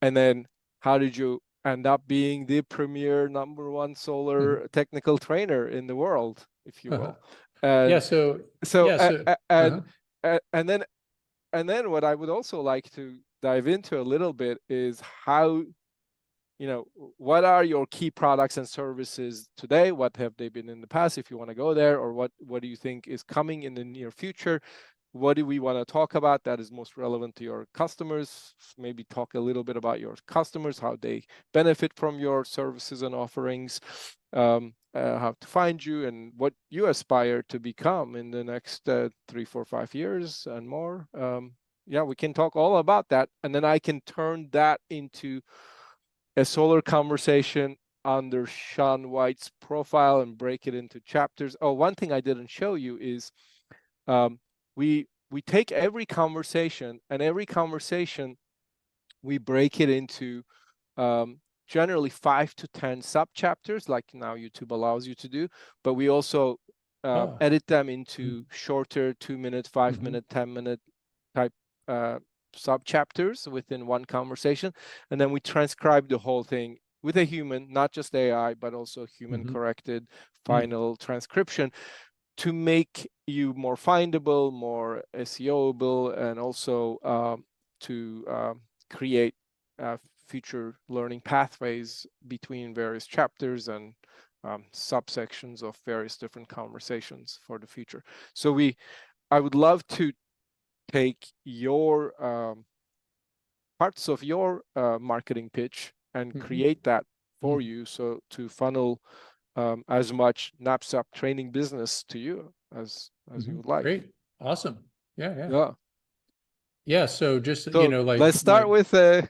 And then how did you end up being the premier #1 solar technical trainer in the world, if you Uh-huh. will? And Yeah. So, so yeah. So, uh-huh. and then what I would also like to dive into a little bit is how, what are your key products and services today? What have they been in the past, if you want to go there, or what do you think is coming in the near future? What do we want to talk about that is most relevant to your customers? Maybe talk a little bit about your customers, how they benefit from your services and offerings, how to find you, and what you aspire to become in the next 3, 4, 5 years and more. Yeah, we can talk all about that, and then I can turn that into a solar conversation under Sean White's profile and break it into chapters. Oh, one thing I didn't show you is we take every conversation, and every conversation we break it into generally 5 to 10 sub chapters, like now YouTube allows you to do, but we also edit them into shorter 2-minute, 5-minute, 10-minute type sub chapters within one conversation, and then we transcribe the whole thing with a human, not just AI, but also human corrected final transcription, to make you more findable, more SEOable, and also to create future learning pathways between various chapters and subsections of various different conversations for the future. So I would love to take your parts of your marketing pitch and create that for you, so to funnel as much NABCEP training business to you as you would like. Great. Awesome. Yeah. Yeah. Yeah. So just, So like let's start with the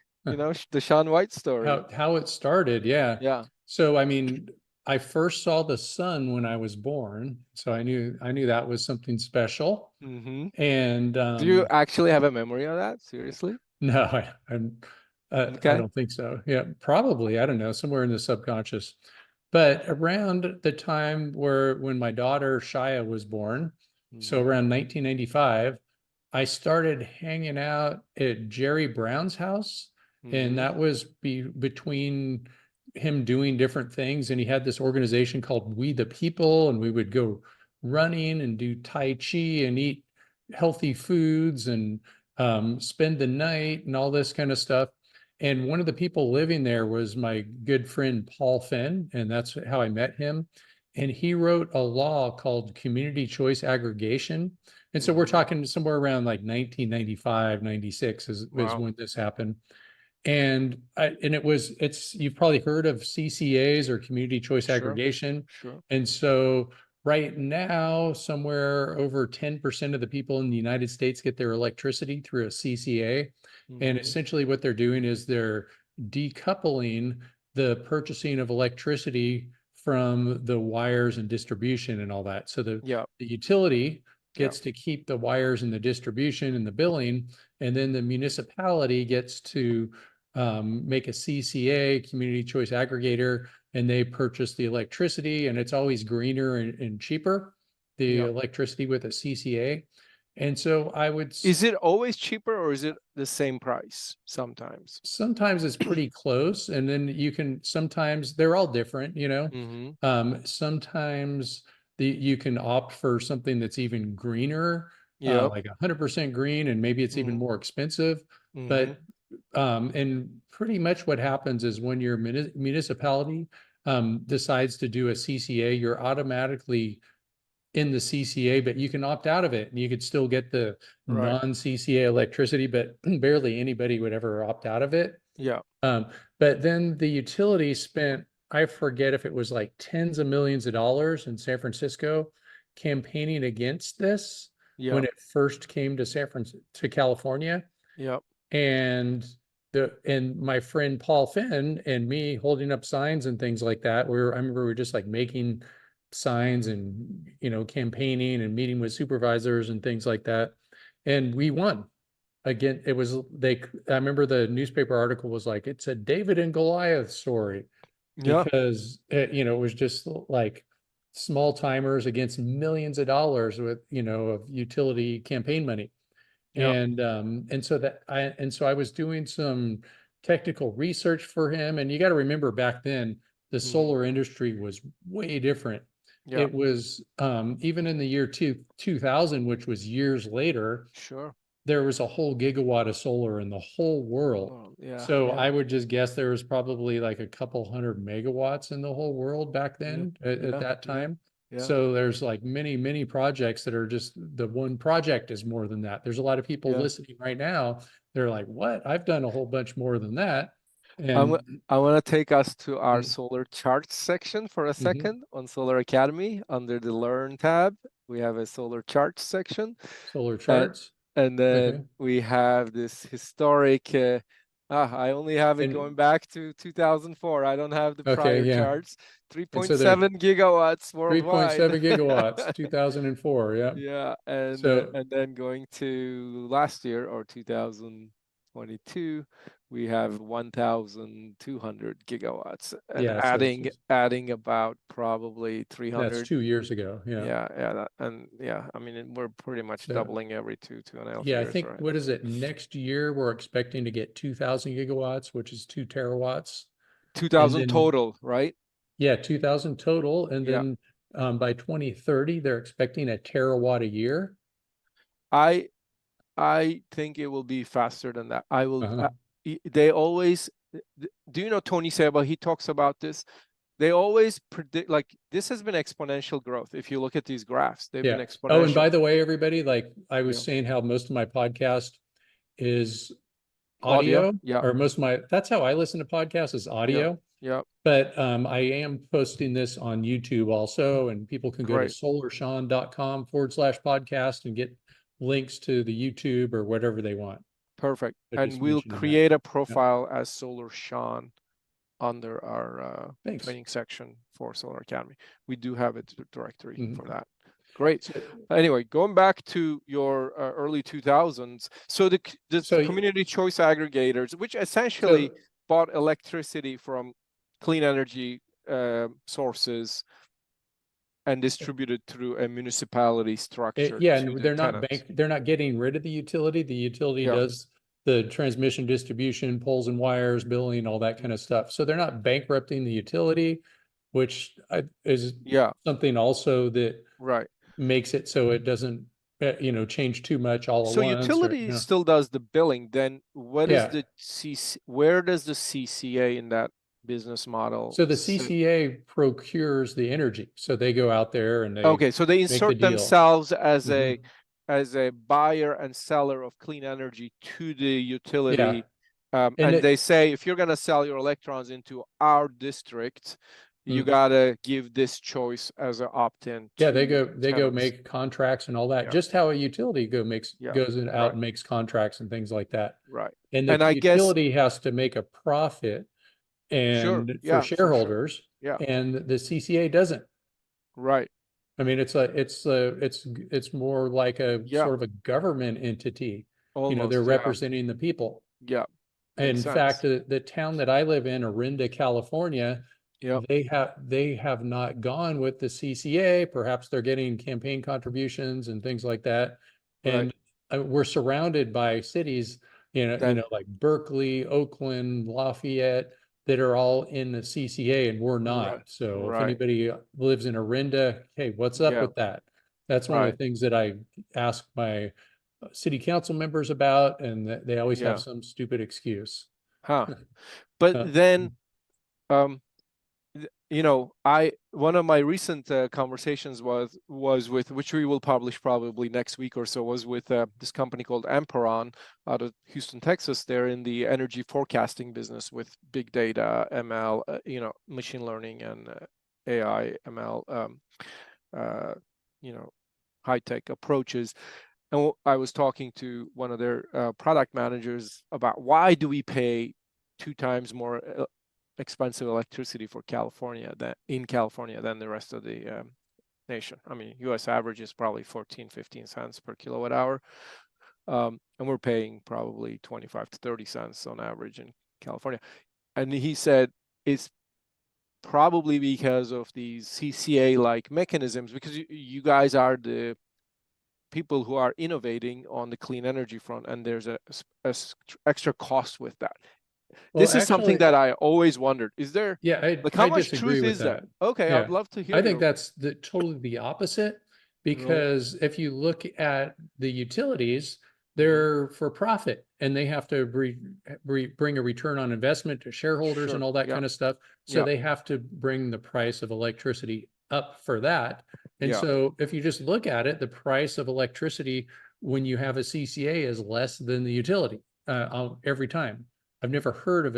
Sean White story. how it started. Yeah. Yeah. So, I mean, I first saw the sun when I was born, so I knew that was something special. Mm-hmm. And Do you actually have a memory of that? Seriously? no, I Okay. don't think so. Yeah, probably. I don't know, somewhere in the subconscious. But around the time when my daughter Shia was born, so around 1995, I started hanging out at Jerry Brown's house, and that was between him doing different things. And he had this organization called We the People, and we would go running and do Tai Chi and eat healthy foods and spend the night and all this kind of stuff. And one of the people living there was my good friend Paul Fenn, and that's how I met him. And he wrote a law called community choice aggregation. And so we're talking somewhere around like 1995, 96 is Wow. when this happened. And you've probably heard of CCAs, or community choice Sure, aggregation. sure. And so right now, somewhere over 10% of the people in the United States get their electricity through a CCA. And Mm-hmm. essentially what they're doing is they're decoupling the purchasing of electricity from the wires and distribution and all that. So the Yeah, utility yeah, gets to keep the wires and the distribution and the billing, and then the municipality gets to make a CCA, community choice aggregator, and they purchase the electricity, and it's always greener and cheaper, the yeah. electricity with a CCA. And so Is it always cheaper or is it the same price sometimes? sometimes it's pretty close, and then sometimes they're all different, Mm-hmm. Sometimes you can opt for something that's even greener, Yep. like 100% green, and maybe it's even Mm-hmm. more expensive. Mm-hmm. But and pretty much what happens is when your municipality decides to do a CCA, you're automatically in the CCA, but you can opt out of it and you could still get the Right. non-CCA electricity, but barely anybody would ever opt out of it. Yeah. Um, but then the utility spent, I forget if it was like tens of millions of dollars in San Francisco campaigning against this when Yep. it first came to to California. Yep. And my friend Paul Finn and me holding up signs and things like that. I remember we were just like making signs and campaigning and meeting with supervisors and things like that. And we won. Again, I remember the newspaper article was like, it's a David and Goliath story, Yeah. because it was just like small timers against millions of dollars with, of utility campaign money. Yeah. And so I was doing some technical research for him. And you got to remember, back then the Mm-hmm. solar industry was way different. Yeah. It was even in the year 2000, which was years later, Sure. there was a whole gigawatt of solar in the whole world. Well, yeah. So Yeah. I would just guess there was probably like a couple hundred megawatts in the whole world back Yeah. then at Yeah. that Yeah. time. Yeah. So there's like many, many projects that are just, the one project is more than that. There's a lot of people Yeah. listening right now. They're like, what? I've done a whole bunch more than that. I'm, And I want to take us to our mm, solar charts section for a mhm, second on Solar Academy. Under the Learn tab, we have a solar charts section. solar And, charts. and Okay. then we have this historic, I only have it going And back to 2004. I don't have the okay, prior yeah. charts. And so there's 3.7 gigawatts worldwide. 3.7 gigawatts, 2004. Yeah. Yeah, So and then going to last year or 2022, we have 1,200 gigawatts, and yeah, so it's just, adding about probably that's 300. 2 years ago. Yeah. Yeah, yeah, and yeah, I mean we're pretty much So doubling every two and a half yeah, I years, think, right? what is it? Next year, we're expecting to get 2000 gigawatts, which is 2 terawatts. And 2,000 then, total, right? yeah, 2000 total. And Yeah, then by 2030, they're expecting a terawatt a year. I I think it will be faster than that. I will. Uh-huh. They always. Do you know Tony Seba? He talks about this. They always predict, like, this has been exponential growth. If you look at these graphs, they've been Yeah. Oh, and by exponential. the way, everybody, like I was Yeah. saying, how most of my podcast is Audio. audio, Yeah. or that's how I listen to podcasts, is Yeah. audio. Yeah. But I am posting this on YouTube also, and people can go to Great. SolarSEAN.com/podcast and get links to the YouTube or whatever they want. Perfect. So And just we'll mentioning that. create a Yeah. profile as SolarSEAN under our Thanks. training section for Solar Academy. We do have a directory Mhm. for that. Great. So, Anyway, going back to your early 2000s, so the so, community choice aggregators, which essentially so bought electricity from clean energy sources and distributed through a municipality structure yeah, to and the tenants. they're not getting rid of the utility. The utility Yeah. does the transmission, distribution, poles and wires, billing, all that kind of stuff. So they're not bankrupting the utility, which is Yeah. something also that Right. makes it so it doesn't, change too much all at So once, or, utility still does the billing. Then what is yeah. the where does the CCA in that business model So the sit? CCA procures the energy. So they go out there and they Okay, so they make the insert deal. themselves as Mhm. a buyer and seller of clean energy to the Yeah. utility. And they say, if you're going to sell your electrons into our district, you got to give this choice as an opt-in. Yeah, they go tenants. make contracts and all that. Yeah. Just how a utility goes out and makes contracts and things like that. Right. And the I guess utility has to make a profit and for shareholders, and the CCA doesn't. Right. I mean, it's more like a sort of a government entity. Almost, they're representing the people. Yeah. In fact, the town that I live in, Orinda, California, they have not gone with the CCA. Perhaps they're getting campaign contributions and things like that. And we're surrounded by cities, like Berkeley, Oakland, Lafayette, that are all in the CCA, and we're not. So if anybody lives in Orinda, hey, what's up with that? That's one of the things that I ask my city council members about, and they always have some stupid excuse. But then, one of my recent conversations was with, which we will publish probably next week or so, was with this company called Amperon out of Houston, Texas. They're in the energy forecasting business with big data, ML, machine learning and AI, ML, high-tech approaches. And I was talking to one of their product managers about why do we pay 2 times more expensive electricity for California than the rest of the nation. I mean, U.S. average is probably 14-15 cents per kilowatt hour, and we're paying probably 25 to 30 cents on average in California. And he said it's probably because of these CCA-like mechanisms, because you guys are the people who are innovating on the clean energy front, and there's a extra cost with that. Well, this is something that I always wondered. Is there? How much truth is that? Okay, I'd love to hear. I think that's totally the opposite, because if you look at the utilities, they're for profit, and they have to bring a return on investment to shareholders and all that kind of stuff. So they have to bring the price of electricity up for that. And so if you just look at it, the price of electricity when you have a CCA is less than the utility every time. I've never heard of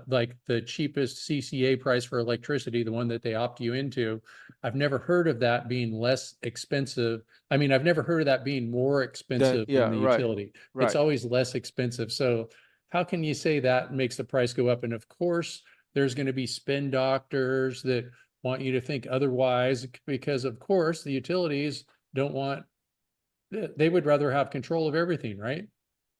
like the cheapest CCA price for electricity, the one that they opt you into. I've never heard of that being less expensive. I mean, I've never heard of that being more expensive than the utility. It's always less expensive. So how can you say that makes the price go up? And of course, there's going to be spin doctors that want you to think otherwise, because of course the utilities they would rather have control of everything, right?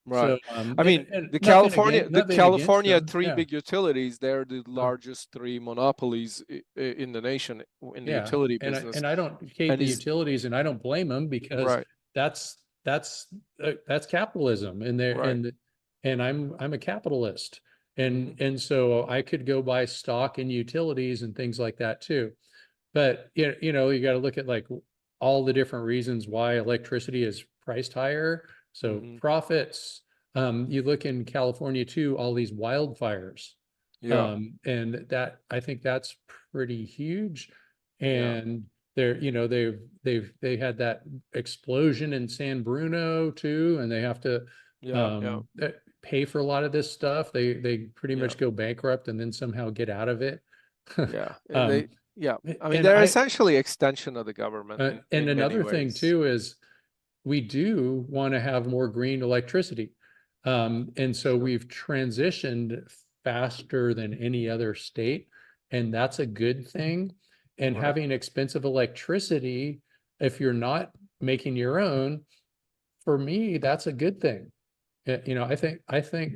Right. So, I mean, the California three big utilities, they're the largest 3 monopolies in the nation in the utility business. And I don't hate the utilities, and I don't blame them, because that's capitalism, and I'm a capitalist. And so I could go buy stock in utilities and things like that too. But you got to look at like all the different reasons why electricity is priced higher. So profits, you look in California too, all these wildfires. And that, I think that's pretty huge. And they had that explosion in San Bruno too, and they have to pay for a lot of this stuff. They pretty much go bankrupt and then somehow get out of it. I mean, they're essentially extension of the government. And another thing too is we do want to have more green electricity. And so we've transitioned faster than any other state, and that's a good thing. And having expensive electricity, if you're not making your own, for me, that's a good thing. I think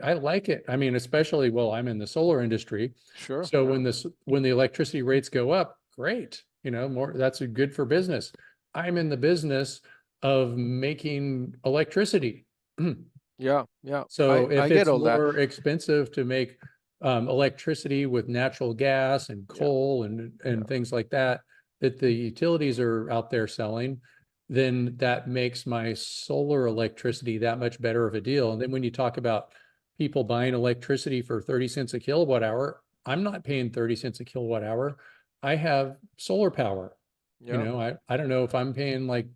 I like it. I mean, especially, I'm in the solar industry. So when the electricity rates go up, great, that's good for business. I'm in the business of making electricity. So if it's more expensive to make electricity with natural gas and coal and things like that the utilities are out there selling, then that makes my solar electricity that much better of a deal. And then when you talk about people buying electricity for 30 cents a kilowatt hour, I'm not paying 30 cents a kilowatt hour. I have solar power. I don't know if I'm paying like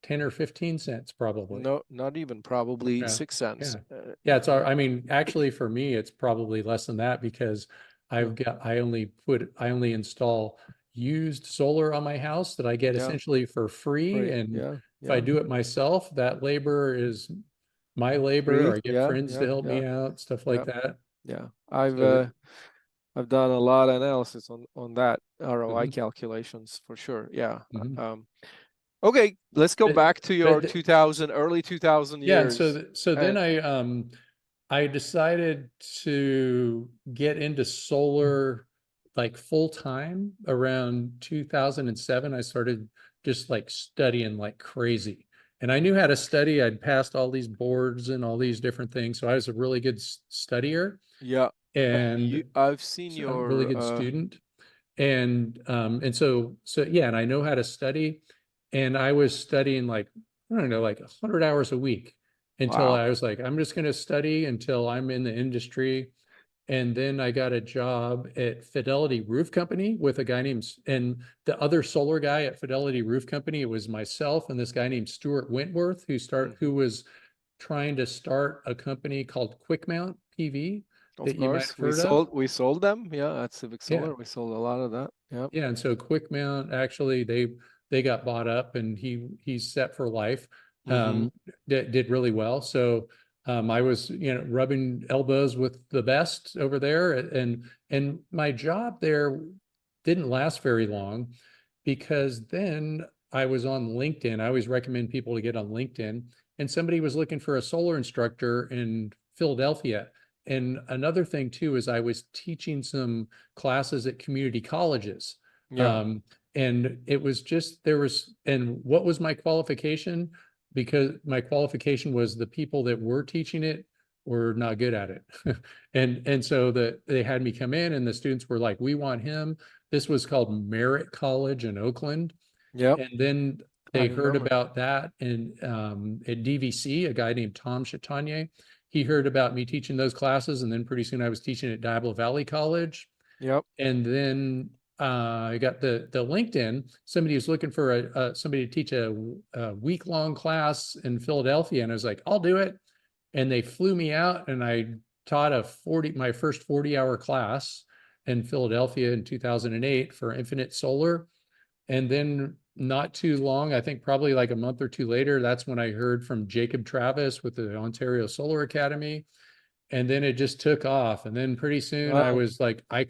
10 or 15 cents probably. No, not even, probably Yeah. 6 cents. Yeah, it's I mean, actually for me, it's probably less than that because I only install used solar on my house that I get Yeah, essentially for free. free. And Yeah, if I yeah. do it myself, that labor is my labor, Free. or I get Yeah, friends to yeah, help yeah, me out, stuff like yeah, that. yeah. So, I've done a lot of analysis on that ROI mhm, calculations for sure. Yeah. mhm. Okay, let's go But, back to your but 2000, early 2000 yeah, and years. so then And I decided to get into solar like full time around 2007. I started just like studying like crazy. And I knew how to study. I'd passed all these boards and all these different things. So I was a really good studier yeah, and I've seen a really your good student. And so yeah, and I know how to study. And I was studying like, I don't know, like 100 hours a week until wow. I was like, I'm just going to study until I'm in the industry. And then I got a job at Fidelity Roof Company with a guy named, and the other solar guy at Fidelity Roof Company, it was myself and this guy named Stuart Wentworth, who Mhm. was trying to start a company called Quick Mount PV Of that you might course, have heard of. we sold them. Yeah, at Civic Yeah. Solar, we sold a lot of that. Yeah. Yeah, and so Quick Mount actually they got bought up and he's set for life. Mm-hmm. Did really well. So I was rubbing elbows with the best over there, and my job there didn't last very long because then I was on LinkedIn. I always recommend people to get on LinkedIn, and somebody was looking for a solar instructor in Philadelphia. And another thing too is I was teaching some classes at community colleges. Yeah. Um, and it was just and what was my qualification? Because my qualification was the people that were teaching it were not good at it. And so they had me come in and the students were like, we want him. This was called Merritt College in Oakland. Yep. And then I they heard remember. about that and at DVC, a guy named Tom Chatagnier, he heard about me teaching those classes. And then pretty soon I was teaching at Diablo Valley College. Yep. And then I got the LinkedIn. Somebody was looking for somebody to teach a week-long class in Philadelphia. And I was like, I'll do it. And they flew me out and I taught my first 40-hour class in Philadelphia in 2008 for Infinite Solar. And then not too long, I think probably like a month or two later, that's when I heard from Jacob Travis with the Ontario Solar Academy. And then it just took off. And then pretty soon I Wow. was like, I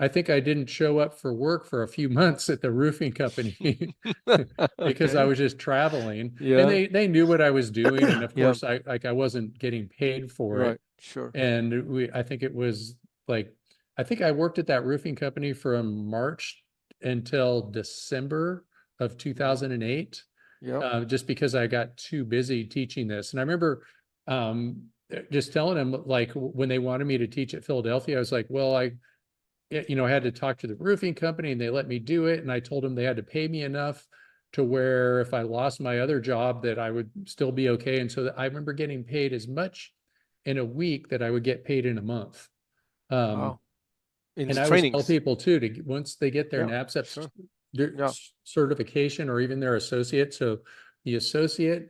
think I didn't show up for work for a few months at the roofing company because I Okay. was just traveling. And Yeah. they knew what I was doing. And of Yeah. course I wasn't getting paid for it. Right. Sure. And I think it was like, I think I worked at that roofing company from March until December of Mhm. 2008, Yep. just because I got too busy teaching this. And I remember just telling them, like, when they wanted me to teach at Philadelphia, I was like, well, I had to talk to the roofing company and they let me do it. And I told them they had to pay me enough to where if I lost my other job that I would still be okay. And so I remember getting paid as much in a week that I would get paid in a month. Um, Wow. In and the I always tell trainings. people too, once they get their Yeah. NABCEP Sure. Yeah. certification or even their associate. So the associate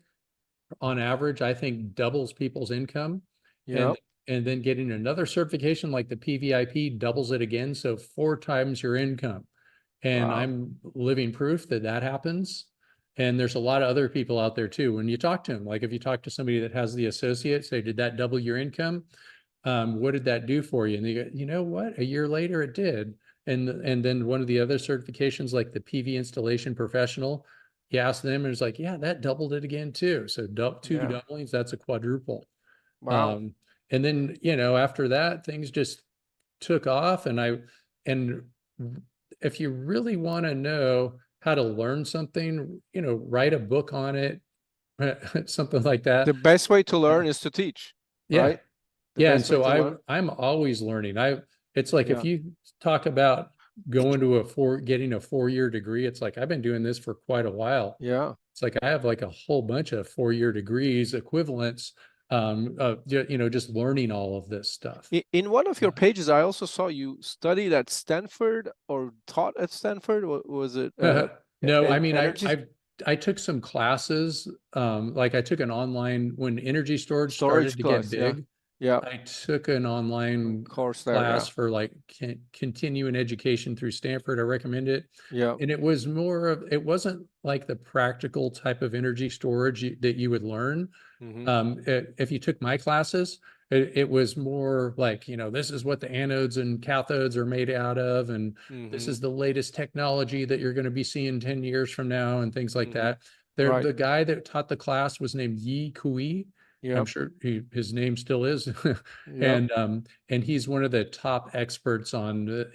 on average, I think doubles people's income. Yeah. And and then getting another certification like the PVIP doubles it again. So 4 times your income. And Wow. I'm living proof that that happens. And there's a lot of other people out there too. When you talk to them, like if you talk to somebody that has the associate, say, did that double your income? What did that do for you? And they go, you know what? A year later it did. And then one of the other certifications, like the PV installation professional, you ask them and it's like, yeah, that doubled it again too. So two Yeah. doublings, that's a quadruple. Wow. Um, and then, after that, things just took off. And if you really want to know how to learn something, write a book on it, something like that. The best way to Uh, learn is to teach, yeah. right? The Yeah. And best way so to learn. I'm always learning. It's like if Yeah. you talk about going to getting a 4-year degree, it's like I've been doing this for quite a while. Yeah. It's like I have like a whole bunch of 4-year degrees equivalents, just learning all of this stuff. In one of your Uh, pages, I also saw you studied at Stanford or taught at Stanford. What was it? No, I mean, Energy? I took some classes, like I took an online when energy storage started Storage to get class, yeah. big. Yeah. I took an online Course there, class yeah. for like continuing education through Stanford. I recommend it. Yeah. And it was more of, it wasn't like the practical type of energy storage that you would learn. If you took my classes, it was more like, you know, this is what the anodes and cathodes are made out of, and this is the latest technology that you're going to be seeing 10 years from now, and things like that. There, Right. the guy that taught the class was named Yi Kui. I'm Yep. sure his name still is. Yep. And he's one of the top experts on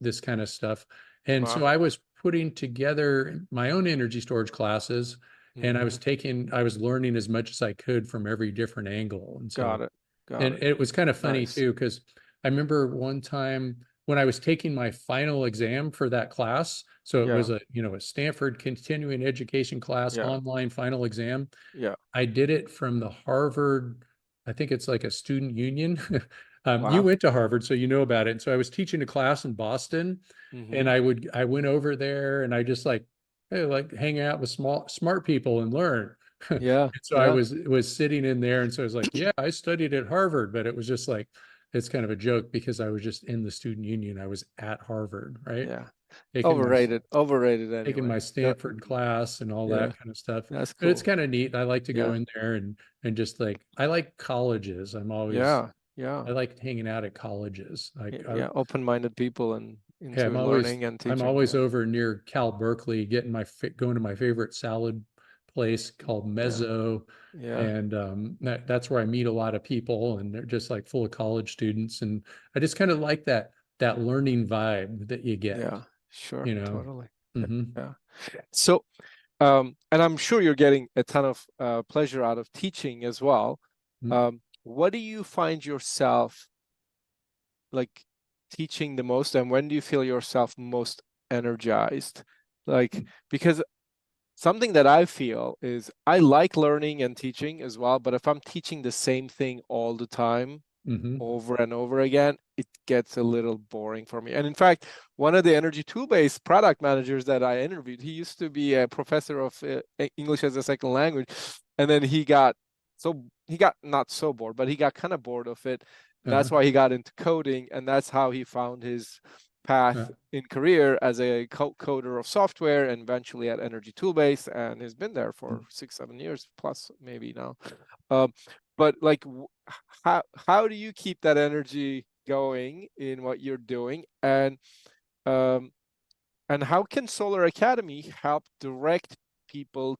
this kind of stuff. And so Wow. I was putting together my own energy storage classes, and I was learning as much as I could from every different angle. And so, Got it. Got and it. it was kind of funny Nice. too, because I remember one time when I was taking my final exam for that class. So it Yeah. was a Stanford continuing education class, Yeah. online final exam. Yeah. I did it from the Harvard, I think it's like a student union. You Wow. went to Harvard, so you know about it. And so I was teaching a class in Boston, and I went over there and I just like, hey, like hang out with smart people and learn. And Yeah. so I Yeah. was sitting in there, and so I was like, yeah, I studied at Harvard, but it was just like, it's kind of a joke because I was just in the student union. I was at Harvard, right? Yeah. Taking my Overrated. Overrated taking anyway. my Yeah. Stanford class and all Yeah. that kind of stuff. That's But it's cool. kind of neat. I like to go Yeah. in there and just like, I like colleges. Yeah. Yeah. I like hanging out at colleges. Yeah. Open-minded people and Yeah, into learning and I'm teaching. always Yeah. over near Cal Berkeley getting going to my favorite salad place called Yeah. Mezzo. Yeah. And that's where I meet a lot of people, and they're just like full of college students. And I just kind of like that learning vibe that you get, Yeah. Sure. you know. Totally. Hmm. Yeah. So, and I'm sure you're getting a ton of pleasure out of teaching as well. What do you find yourself like teaching the most, and when do you feel yourself most energized? Like, because something that I feel is I like learning and teaching as well, but if I'm teaching the same thing all the time, over and over again, it gets a little boring for me. And in fact, one of the energy tool-based product managers that I interviewed, he used to be a professor of English as a second language, and then he got not so bored, but he got kind of bored of it. That's why he got into coding, and that's how he found his path in career as a coder of software, and eventually at energy tool-based, and has been there for 6-7 years plus maybe now. But like, how do you keep that energy going in what you're doing, and how can SolarAcademy help direct people?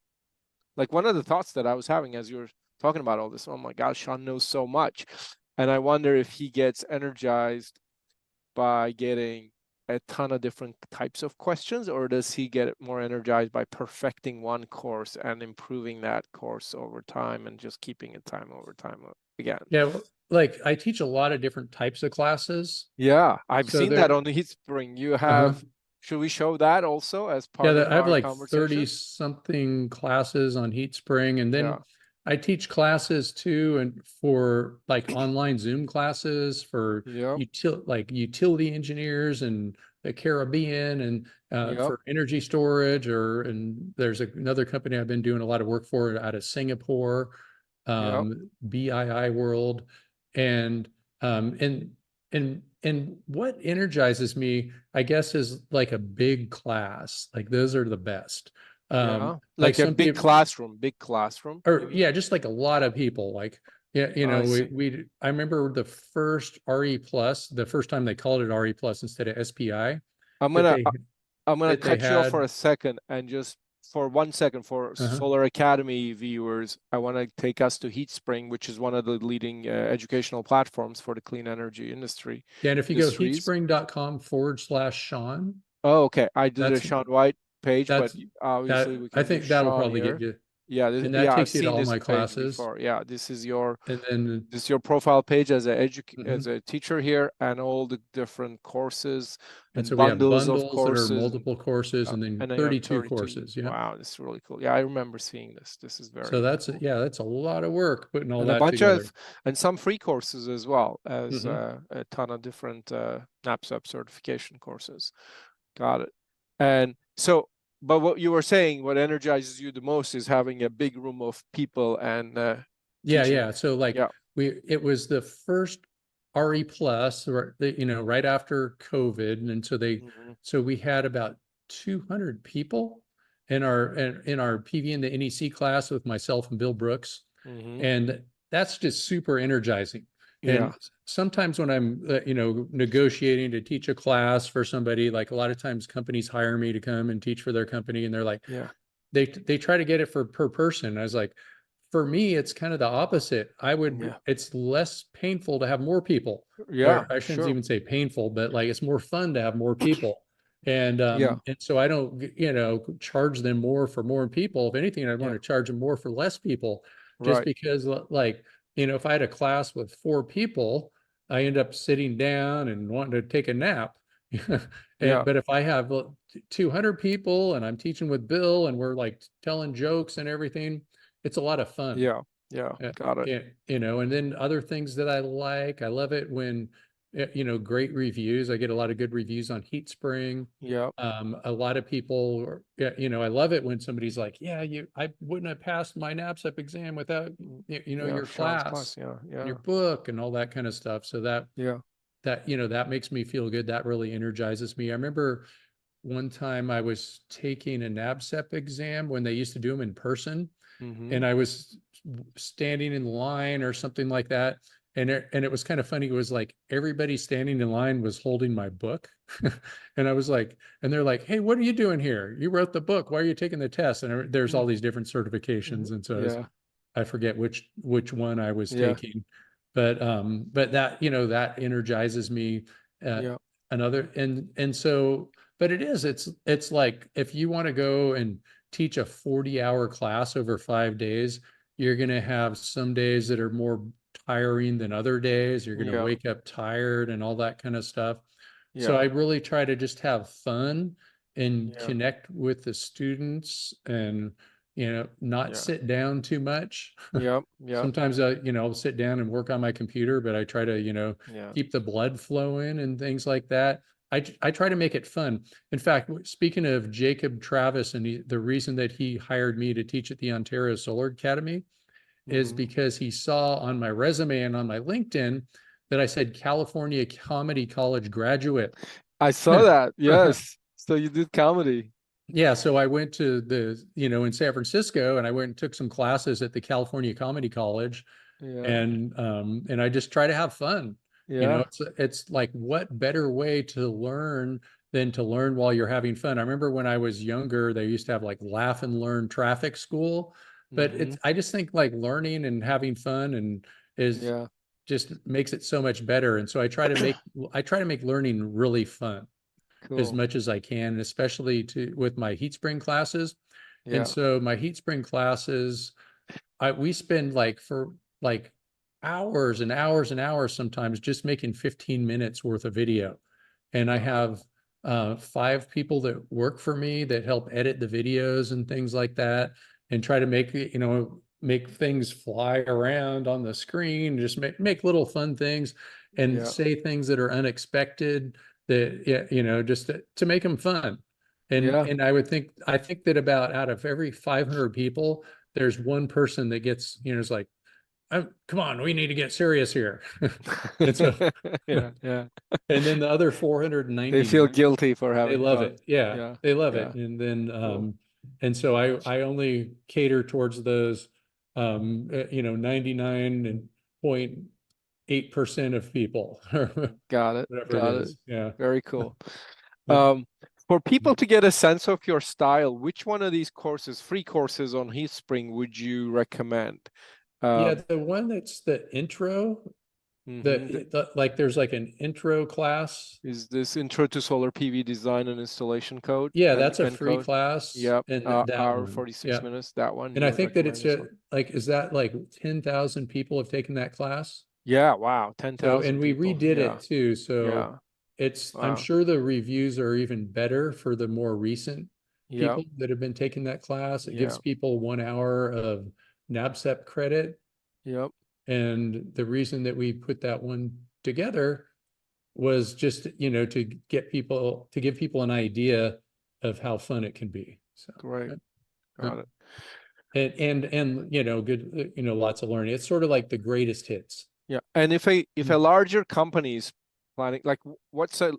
Like, one of the thoughts that I was having as you're talking about all this, oh my gosh, Sean knows so much, and I wonder if he gets energized by getting a ton of different types of questions, or does he get more energized by perfecting one course and improving that course over time and just keeping it time over time again? Yeah, well, like I teach a lot of different types of classes. Yeah, I've So seen that there, on the HeatSpring. You have, should we show that also as part yeah, of I have our like 30 conversation? something classes on HeatSpring, and Yeah, then I teach classes too, and for like online Zoom classes for yep, utility engineers and the Caribbean, and yep, for energy storage, and there's another company I've been doing a lot of work for out of Singapore, yep, BII World, and um, and and what energizes me, I guess, is like a big class. Like those are the best. yeah. Like Like a some big people, classroom, you or mean? yeah, just like a lot of people. Like, yeah, I see. I remember the first RE Plus, the first time they called it RE Plus instead of SPI, I'm that gonna they I'm gonna that they cut you off for had. a second, and just for 1 second, for Uh-huh. SolarAcademy viewers, I want to take us to HeatSpring, which is one of the leading educational platforms for the clean energy Yeah, and if you go industries. heatspring.com/Sean, Oh, okay. I did a that's Sean White page, but that's obviously we I can do think that'll Sean probably get here. you, Yeah, and that yeah, I've takes you to seen all this my page classes. before. Yeah, this is your And then profile page as mhm. as a teacher here, and all the different courses And and so we have bundles of bundles that are courses, multiple courses, and then and then you have 32 32. courses. Yeah. Wow, this is really cool. Yeah, I remember seeing this. This is So very that's cool. yeah, that's a lot of work putting all And a that bunch together. of, and some free courses as well as Hmm. a ton of different NABCEP certification courses. Got it. And so but what you were saying, what energizes you the most is having a big room of people and teaching. So like Yeah. it was the first RE plus, or right after COVID, and so we had about 200 people in our PV and the NEC class with myself and Bill Brooks, and that's just super energizing. Yeah. And sometimes when I'm negotiating to teach a class for somebody, like a lot of times companies hire me to come and teach for their company, and they're like, Yeah. they try to get it for per person. I was like, for me, it's kind of the opposite. It's less painful to have more people, Yeah. or I shouldn't Sure. even say painful, but like it's more fun to have more people. And Yeah. and so I don't, charge them more for more people. If anything, I'd want Yeah. to charge them more for less people, just Right. because like, if I had a class with 4 people, I end up sitting down and wanting to take a nap. Yeah. But if I have 200 people and I'm teaching with Bill and we're like telling jokes and everything, it's a lot of fun. Yeah. Yeah. Got it. And then other things that I love it when, great reviews. I get a lot of good reviews on Heat Spring. Yeah. A lot of people, I love it when somebody's like, yeah, I wouldn't have passed my NABCEP exam without, Yeah. your Sean's class, Yeah. Yeah. your book and all that kind of stuff. So Yeah. that makes me feel good. That really energizes me. I remember one time I was taking a NABCEP exam when they used to do them in person, and I was standing in line or something like that. And it was kind of funny. It was like everybody standing in line was holding my book. And I was like, and they're like, hey, what are you doing here? You wrote the book. Why are you taking the test? And there's all these different certifications. And so Yeah. I forget which one I was Yeah. taking, but that, that energizes me. Yeah. But it's like, if you want to go and teach a 40-hour class over 5 days, you're going to have some days that are more tiring than other days. You're going to Yeah. wake up tired and all that kind of stuff. So Yeah. I really try to just have fun and Yeah. connect with the students, and not Yeah. sit down too much. Yeah. Yeah. Sometimes I'll sit down and work on my computer, but I try to, Yeah. keep the blood flowing and things like that. I try to make it fun. In fact, speaking of Jacob Travis, and the reason that he hired me to teach at the Ontario Solar Academy is because he saw on my resume and on my LinkedIn that I said California Comedy College graduate. I saw that. Yes. So you did comedy. Yeah, so I went to in San Francisco, and I went and took some classes at the California Comedy College, Yeah. and I just try to have fun. Yeah. It's like, what better way to learn than to learn while you're having fun? I remember when I was younger, they used to have like laugh and learn traffic school, but I just think like learning and having fun and is Yeah. just makes it so much better. And so I try to make learning really fun as Cool. much as I can, especially with my heat spring classes. And Yeah. so my heat spring classes, we spend like hours and hours and hours sometimes just making 15 minutes worth of video. And I have 5 people that work for me that help edit the videos and things like that, and try to make things fly around on the screen, just make little fun things and Yeah. say things that are unexpected, that just to make them fun. Yeah. And I think that about out of every 500 people, there's one person that gets, is like, come on, we need to get serious here. And so, Yeah. Yeah. and then the other They feel 499, guilty for they having love fun. it. Yeah, Yeah. they love Yeah. it. And then, Cool. and so I only cater towards those, 99.8% of people, or Got it. whatever it Got it. is. Yeah. Very cool. Yeah. For people to get a sense of your style, which one of these courses, free courses on HeatSpring, would you recommend? Yeah, the one that's the intro, like there's like an intro class. Is this Intro to Solar PV Design and Installation Code? Yeah, and, that's a and free code? class. Yep. And that Hour one. 46 Yeah. minutes. That one. And You I would think that recommend it's this one? is that like 10,000 people have taken that class? Yeah. Wow. So, 10,000 and we people. redid Yeah. it too. So Yeah. I'm Wow. sure the reviews are even better for the more recent Yeah. people that have been taking that class. It Yeah. gives people 1 hour of NABCEP credit. Yep. And the reason that we put that one together was just, to give people an idea of how fun it can be. So, Great. uh, Got it. and good, lots of learning. It's sort of like the greatest hits. Yeah. And if a larger company is planning, like what's a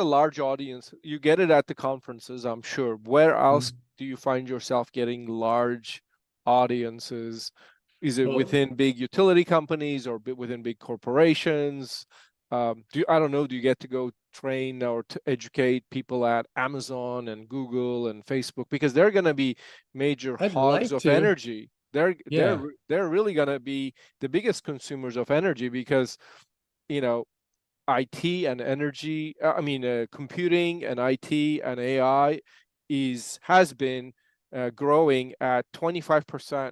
large audience? You get it at the conferences, I'm sure. Where else do you find yourself getting large audiences? Is it Well, within big utility companies or within big corporations? I don't know, do you get to go train or to educate people at Amazon and Google and Facebook? Because they're going to be major I'd hogs like of to. energy. They're Yeah. really going to be the biggest consumers of energy because, IT and energy, computing and IT and AI has been growing at 25%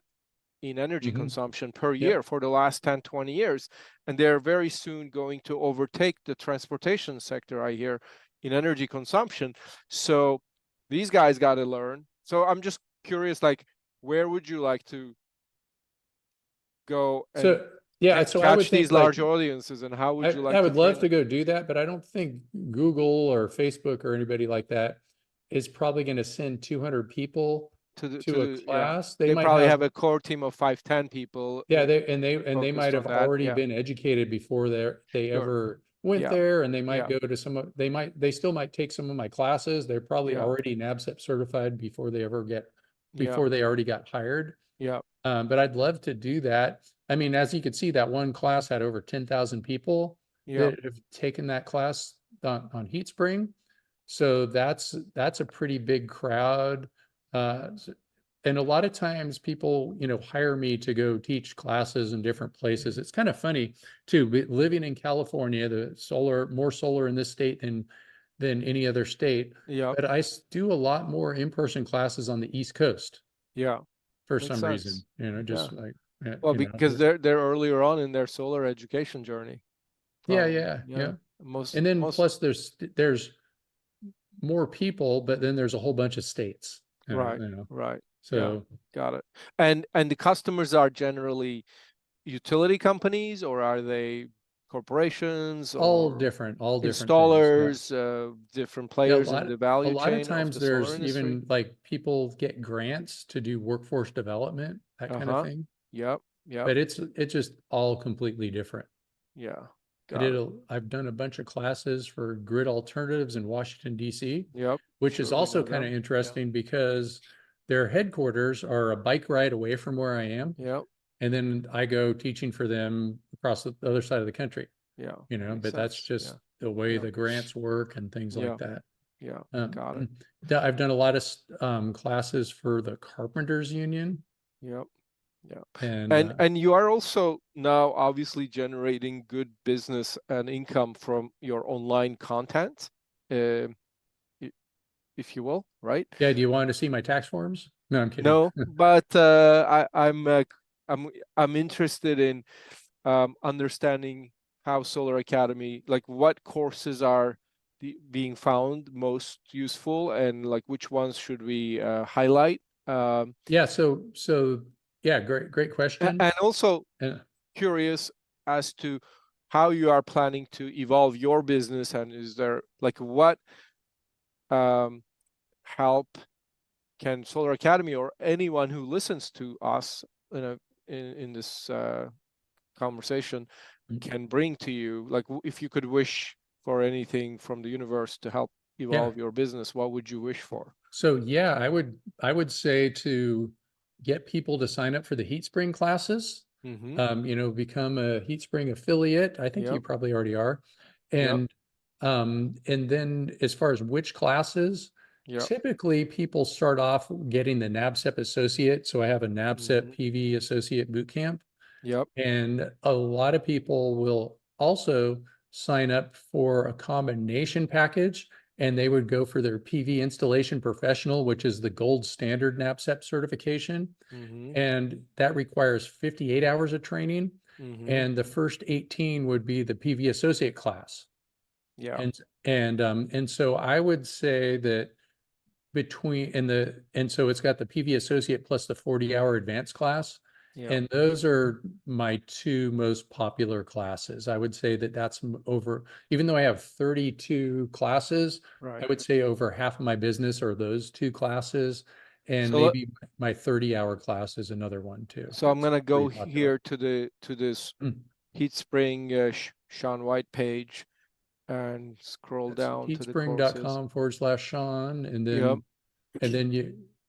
in energy consumption per year for the last 10, 20 years. And they're very soon going to overtake the transportation sector, I hear, in energy consumption. So these guys got to learn. So I'm just curious, like, where would you like to go and So I would catch these think like large audiences, and how would you like I to would train love them? to go do that, but I don't think Google or Facebook or anybody like that is probably going to send 200 people to a Yeah, class. they probably have a core team of 5-10 people They might focused on have that. already Yeah, been educated before they sure. ever went Yeah, there, and they might yeah, go to they still might take some of my classes. They're probably yeah, already NABCEP certified before they yeah, already got hired. yeah, But I'd love to do that. I mean, as you could see, that one class had over 10,000 people yeah, that have taken that class on Heat Spring. So that's a pretty big crowd. And a lot of times people, hire me to go teach classes in different places. It's kind of funny too, living in California, more solar in this state than any other state. yeah, But I do a lot more in-person classes on the East Coast yeah. for Makes some reason, sense. Yeah. just like, Well, because they're earlier on in their solar education journey. Probably. Yeah. yeah. Most And then most plus there's more people, but then there's a whole bunch of states, right, right. Yeah. So Got it. And the customers are generally utility companies, or are they corporations or all different things. Yeah. installers, different Yeah, players in the a value lot of chain of times the solar there's industry? even like people get grants to do workforce development, that kind of Uh-huh. thing. Yep. Yep. But it's just all completely different. Yeah. Got it. I've done a bunch of classes for grid alternatives in Washington, DC, Yep. which is Sure, we also know kind of them. interesting because their headquarters are a bike ride away from where I am. Yep. And then I go teaching for them across the other side of the country, Yeah. but Makes that's sense. just Yeah. the way Yeah. the grants work and things like Yeah. that. Yeah. Um, Got it. I've done a lot of classes for the Carpenters Union, Yep. Yeah. and And you are also now obviously generating good business and income from your online content, uh, if you will, right? yeah. Do you want to see my tax forms? No, I'm kidding. No, but I'm interested in understanding how SolarAcademy, like what courses are being found most useful, and like which ones should we highlight? Yeah. So yeah. Great question. And also Uh, curious as to how you are planning to evolve your business, and is there like what help can SolarAcademy or anyone who listens to us in this conversation can bring to you? Like, if you could wish for anything from the universe to help yeah. evolve your business, what would you wish for? So yeah, I would say to get people to sign up for the Heat Spring classes. Mm-hmm. Become a Heat Spring affiliate. I think you Yep. probably already are. Yep. And then as far as which classes, Yep. typically people start off getting the NABCEP associate. So I have a Mm-hmm. NABCEP PV associate boot camp. Yep. And a lot of people will also sign up for a combination package, and they would go for their PV installation professional, which is the gold standard NABCEP certification. Mm-hmm. And that requires 58 hours of training. Mm-hmm. And the first 18 would be the PV associate class. Yeah. And so I would say that so it's got the PV associate plus the 40-hour advanced class. Yeah. And those are my two most popular classes. I would say that that's over, even though I have 32 classes, Right. I would say over half of my business are those two classes. And So maybe my 30-hour class is another one too. so I'm That's gonna go pretty popular. here to this Mm. Heat Spring Sean White page and scroll That's down to the courses. heatspring.com/Sean. Yep. And then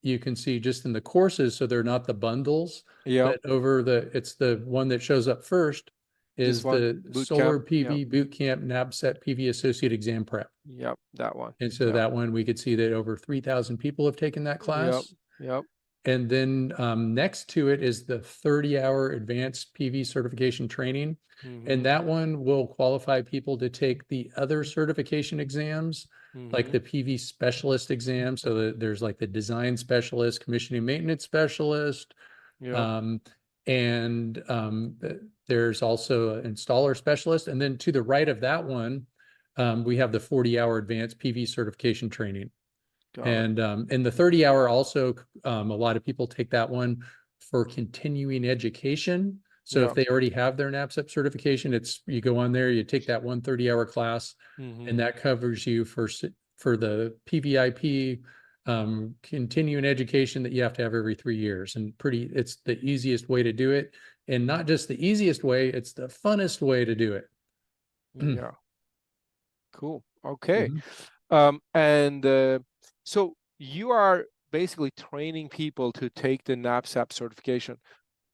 you can see just in the courses, so they're not the bundles, Yep. but it's the one that shows up first This is one, the boot Solar camp. Yep. PV Bootcamp NABCEP PV Associate Exam Prep. Yep. That one. And so Yep. that one, we could see that over 3,000 people have taken that Yep. class. Yep. And then next to it is the 30-hour advanced PV certification training. And that one will qualify people to take the other certification exams, like the PV specialist exam. So there's like the design specialist, commissioning maintenance specialist. Yep. Um, and there's also an installer specialist. And then to the right of that one, we have the 40-hour advanced PV certification training. Got it. And the 30-hour also, a lot of people take that one for continuing education. So if Yeah. they already have their NABCEP certification, you go on there, you take that 30-hour class, and that covers you for the PVIP continuing education that you have to have every 3 years. And it's the easiest way to do it. And not just the easiest way, it's the funnest way to do it. Yeah. Cool. Okay. Mhm. And so you are basically training people to take the NABCEP certification.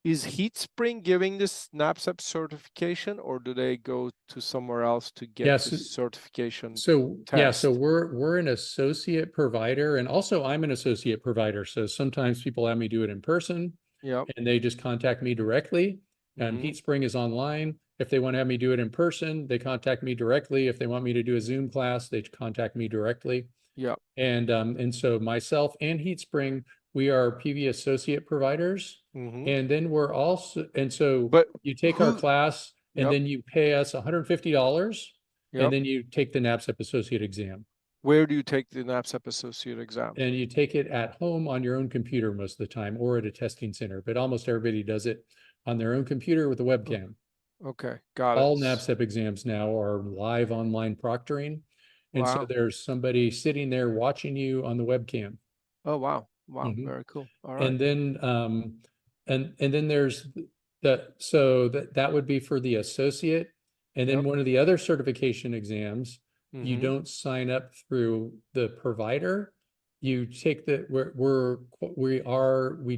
Is HeatSpring giving this NABCEP certification, or do they go to somewhere else to get Yes. this certification So test? we're an associate provider, and also I'm an associate provider. So sometimes people have me do it in person, Yep. and they just contact me directly. And Mhm. HeatSpring is online. If they want to have me do it in person, they contact me directly. If they want me to do a Zoom class, they contact me directly. Yep. And so myself and HeatSpring, we are PV associate providers. Mhm. And then we're also, and so But you take our who? class and Yep. then you pay us $150, and Yep. then you take the NABCEP associate exam. Where do you take the NABCEP associate exam? And you take it at home on your own computer most of the time, or at a testing center, but almost everybody does it on their own computer with a webcam. Okay, got All it. NABCEP exams now are live online proctoring. And so Wow. there's somebody sitting there watching you on the webcam. Oh, wow. Wow. Mhm. Very cool. All right. And then and then there's that would be for the associate. And then Yep. one of the other certification exams, you Mhm. don't sign up through the provider. You take we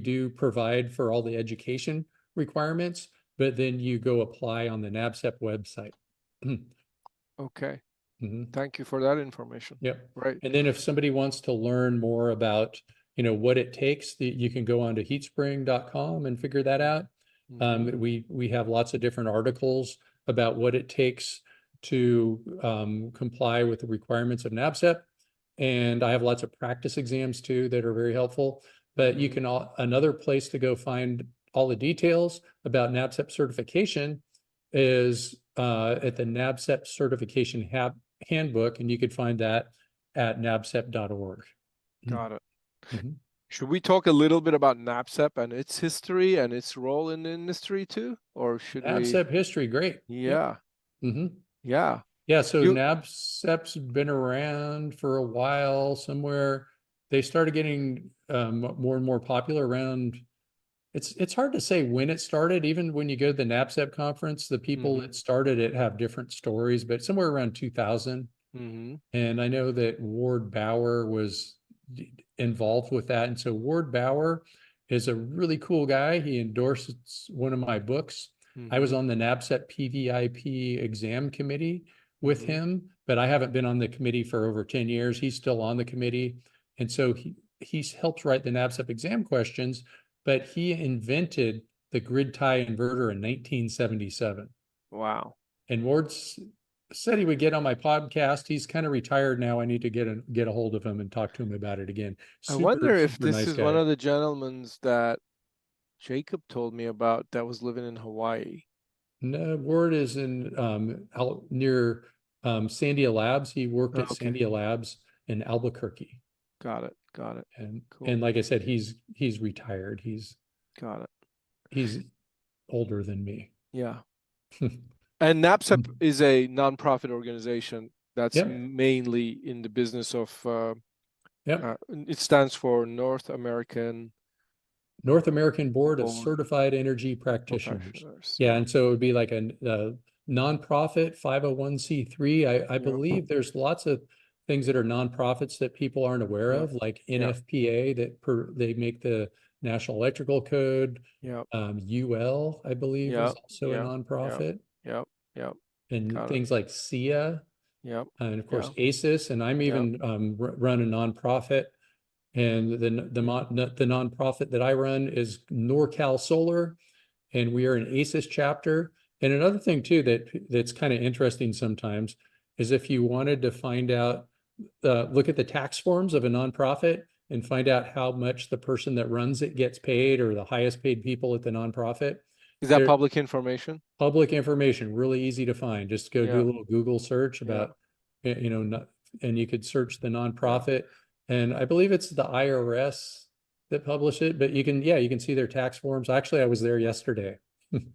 do provide for all the education requirements, but then you go apply on the NABCEP website. Okay. Mhm. Thank you for that information. Yep. Right. And then if somebody wants to learn more about, what it takes, you can go on to heatspring.com and figure that out. Mhm. We have lots of different articles about what it takes to comply with the requirements of NABCEP. And I have lots of practice exams too that are very helpful. But you Mhm. can, another place to go find all the details about NABCEP certification is at the NABCEP certification handbook, and you could find that at nabcep.org. Got it. Mhm. Should we talk a little bit about NABCEP and its history and its role in the industry too? Or should we? NABCEP history, great. Yep. Yeah. hmm Yeah. Yeah, so You NABCEP's been around for a while. Somewhere they started getting more and more popular around. It's hard to say when it started. Even when you go to the NABCEP conference, the people that started it have different stories, but somewhere around 2000. Mhm. And I know that Ward Bauer was involved with that. And so Ward Bauer is a really cool guy. He endorses one of my books. I was Mhm. on the NABCEP PVIP exam committee with Mhm. him, but I haven't been on the committee for over 10 years. He's still on the committee. And so he helps write the NABCEP exam questions, but he invented the grid tie inverter in 1977. Wow. And Ward said he would get on my podcast. He's kind of retired now. I need to get a hold of him and talk to him about it again. I wonder if Super this nice is one guy. of the gentlemen that Jacob told me about that was living in Hawaii. No, Ward is in out near Sandia Labs. He worked at Okay. Sandia Labs in Albuquerque. Got it. Got it. And Cool. like I said, he's retired. Got it. He's older than me. Yeah. And NABCEP is a nonprofit organization that's Yep. mainly in the business of, Yep. it stands for North American North American Board of Board Certified Energy of Practitioners. Professionals. Yeah, Yeah. and so it would be like a nonprofit 501c3. I Yeah. believe there's lots of things that are nonprofits that people aren't aware Yeah. of, like Yeah. NFPA they make the National Electrical Code. Yeah. UL, I believe, Yeah. is also a Yeah. Yeah. nonprofit, Yeah. Yeah. and Got it. things like SEA, Yeah. and of Yeah. course ACES, and I'm Yeah. even run a nonprofit. And the nonprofit that I run is NorCal Solar, and we are an ACES chapter. And another thing too that's kind of interesting sometimes is if you wanted to find out, look at the tax forms of a nonprofit and find out how much the person that runs it gets paid, or the highest paid people at the nonprofit. Is that They're public information? public information, really easy to find. Just go do Yeah. a little Google search Yeah. about, and you could search the Yeah. nonprofit. And I believe it's the IRS that publish it, but you can see their tax forms. Actually, I was there yesterday.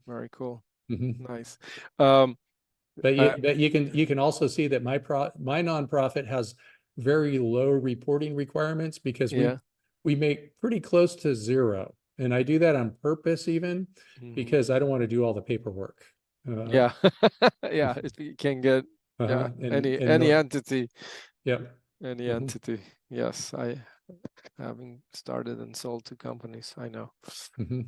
Very cool. Mhm. Nice. But Uh, you can also see that my nonprofit has very low reporting requirements, because yeah. we make pretty close to zero. And I do that on purpose, even Mhm. because I don't want to do all the paperwork. Yeah. Yeah. You can get, yeah, And any entity, yep. any Mhm. entity. Yes, I haven't started and sold to companies. I know. Mhm.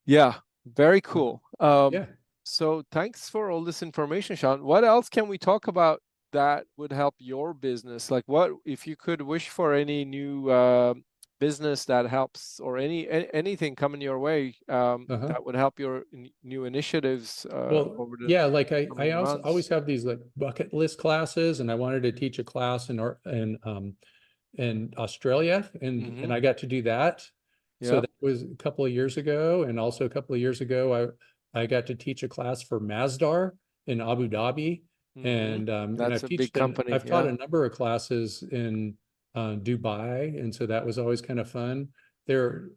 Yeah, very cool. Yeah. So thanks for all this information, Sean. What else can we talk about that would help your business? Like, what if you could wish for any new business that helps, or anything coming your way Uh-huh. that would help your new initiatives Well, over the yeah, like I coming also always months? have these like bucket list classes, and I wanted to teach a class in Australia, and Mm-hmm. I got to do that. So Yep. that was a couple of years ago. And also a couple of years ago, I got to teach a class for Masdar in Abu Dhabi. Mm-hmm. And That's a big company. I've taught Yeah. a number of classes in Dubai, and so that was always kind of fun. There,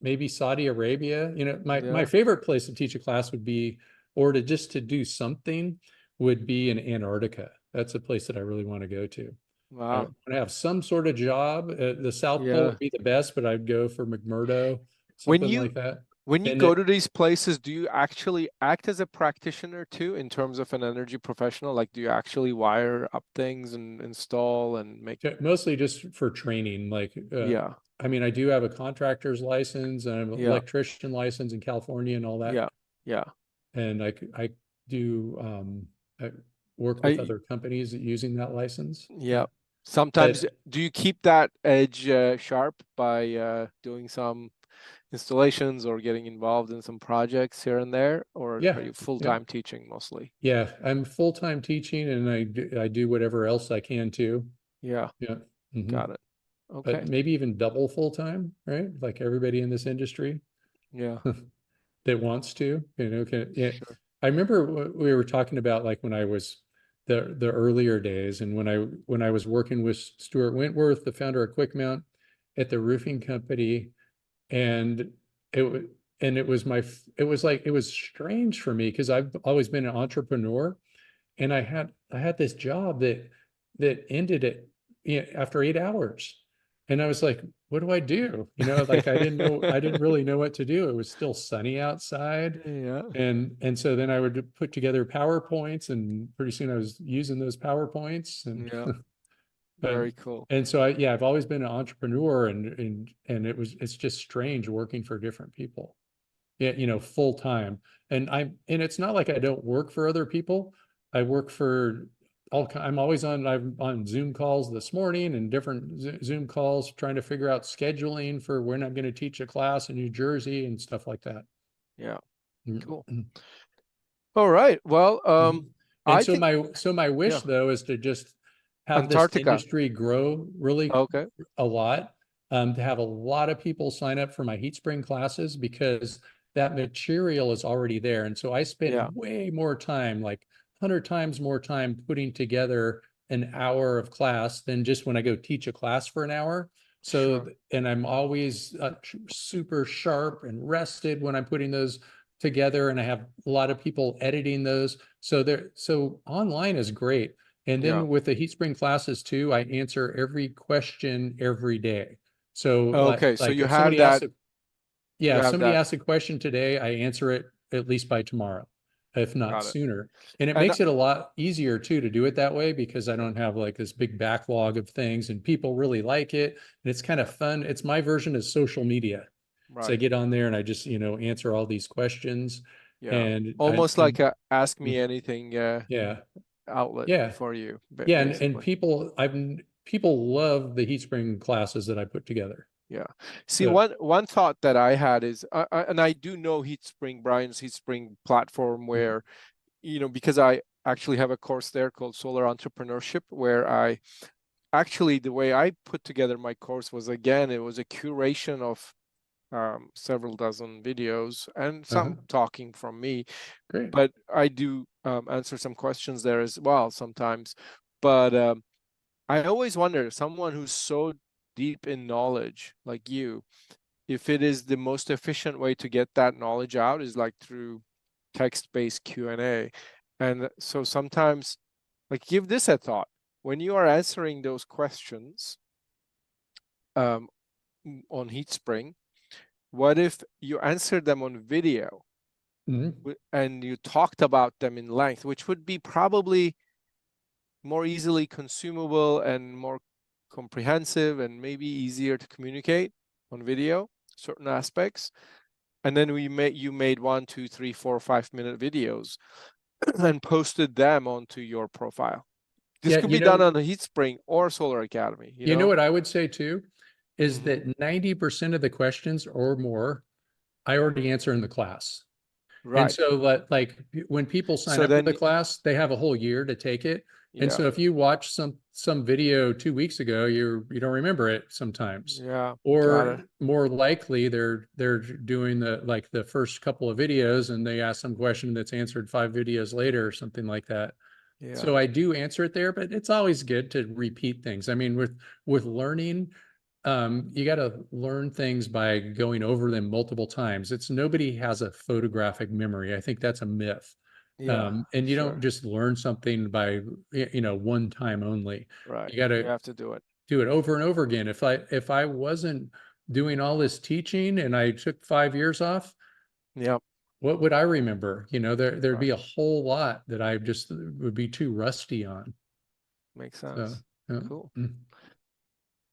maybe Saudi Arabia. My Yeah. favorite place to teach a class would be, or to do something, would be in Antarctica. That's a place that I really want to go to. I Wow. want to have some sort of job. The South Pole Yeah. would be the best, but I'd go for McMurdo, When something you like that. when you And go to these places, do you actually act as a practitioner too, in terms of an energy professional? Like, do you actually wire up things and install and make? mostly just for training. Yeah. I mean, I do have a contractor's license and an Yeah. electrician license in California and all that. Yeah. Yeah. And I do I work with I other companies using that license. yeah. Sometimes, But do you keep that edge sharp by doing some installations or getting involved in some projects here and there, or yeah, are you yeah, full-time teaching mostly? yeah. I'm full-time teaching, and I do whatever else I can too. Yeah. Yeah. Got it. But Okay. maybe even double full-time, right? Like everybody in this industry Yeah. that wants to, yeah. Sure. I remember we were talking about, like, when I was the earlier days, and when I was working with Stuart Wentworth, the founder of QuickMount, at the roofing company. And it it was it was strange for me, because I've always been an entrepreneur, and I had this job that ended after 8 hours. And I was like, what do I do? Like, I didn't really know what to do. It was still sunny outside. Yeah. And so then I would put together PowerPoints, and pretty soon I was using those PowerPoints. And Yeah. but Very cool. and so I've always been an entrepreneur, and it's just strange working for different people. Yeah, full time. And it's not like I don't work for other people. I work for I'm always I'm on Zoom calls this morning, and different Zoom calls, trying to figure out scheduling for when I'm going to teach a class in New Jersey and stuff like that. Yeah. Cool. Mhm. All right. Well, And I think, so my wish, yeah, though, is to just have this Antarctica. industry grow really Okay. a lot, to have a lot of people sign up for my heat spring classes, because that material is already there. And so I Yeah. spend way more time, like 100 times more time, putting together an hour of class than just when I go teach a class for an hour. So, Sure. and I'm always super sharp and rested when I'm putting those together, and I have a lot of people editing those. So online is great. And Yeah. then with the HeatSpring classes too, I answer every question every day. So Okay. So like you if have somebody asks that. a You yeah, if have somebody that. asks a question today, I answer it at least by tomorrow, if not Got it. sooner. And it And makes it a lot easier too to do it that way, because I yeah, don't have like this big backlog of things and people really like it. And it's kind yeah, of fun. It's my version of social media. So I right. get on there and I just, answer all these questions. Yeah. And Almost like a ask me mhm, anything yeah, outlet yeah, for you, yeah. And basically. people love the HeatSpring classes that I put together. Yeah. See, So one thought that I had is, and I do know HeatSpring, Brian's HeatSpring platform, mhm, where, because I actually have a course there called Solar Entrepreneurship, where I actually, the way I put together my course was, again, it was a curation of several dozen videos and uh-huh, some talking from me, great. but I do answer some questions there as well sometimes. But I always wonder, someone who's so deep in knowledge like you, if it is the most efficient way to get that knowledge out is like through text-based Q&A. And so sometimes, like, give this a thought. When you are answering those questions on HeatSpring, what if you answered them on video Mhm. and you talked about them in length, which would be probably more easily consumable and more comprehensive and maybe easier to communicate on video, certain aspects. And then you made 1, 2, 3, 4, 5 minute videos and posted them onto your profile. This Yeah, could be done on a HeatSpring or SolarAcademy, you know what I would say too, is Mm-hmm. that 90% of the questions or more, I already answer in the class. And Right. so like when people sign So up for the then, class, they have a whole year to take it. And yeah, so if you watch some video 2 weeks ago, you don't remember it sometimes. yeah, got it. Or more likely they're doing the first couple of videos and they ask some question that's answered 5 videos later or something like that. Yeah, So I do answer it there, but it's always good to repeat things. I mean, with learning, you got to learn things by going over them multiple times. It's nobody has a photographic memory. I think that's a myth. yeah, And you don't sure. just learn something by one time only. Right. You got You to have to do it. do it over and over again. If I wasn't doing all this teaching and I took 5 years off, Yeah, what would I remember? There'd right. be a whole lot that I just would be too rusty on. Makes So, sense. yeah. Cool. Mm.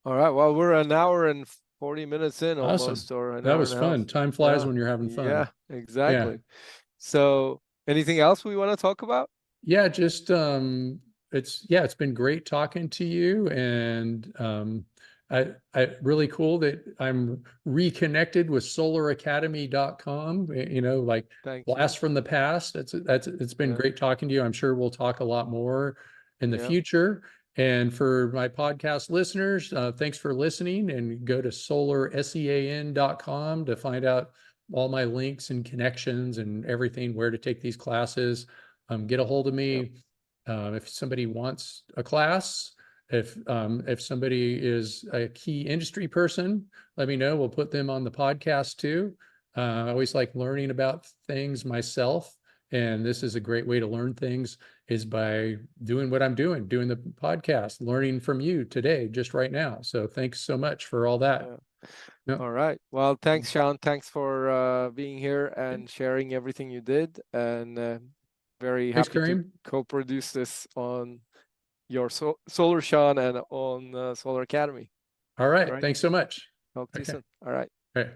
All right. Well, we're an hour and 40 minutes in Awesome. almost, or an That hour and was a fun. half. Time flies Yeah. when you're having fun. Yeah, Yeah. exactly. So, anything else we want to talk about? Yeah, just it's been great talking to you, and I really cool that I'm reconnected with SolarAcademy.com, like Thank you. blast from the past. It's been Yeah. great talking to you. I'm sure we'll talk a lot more in the Yeah. future. And for my podcast listeners, thanks for listening, and go to SolarSEAN.com to find out all my links and connections and everything, where to take these classes. Get a hold of Yeah. me if somebody wants a class. If somebody is a key industry person, let me know. We'll put them on the podcast too. I always like learning about things myself, and this is a great way to learn things, is by doing what I'm doing the podcast, learning from you today, just right now. So thanks so much for all that. Yeah. No, All right. Well, thanks, Sean. Thanks for being here and sharing everything you did. And very thanks, happy to Kareem. co-produce this on your SolarSEAN and on SolarAcademy. All All right. right. Thanks so much. Talk to you Okay. soon. All right. All right.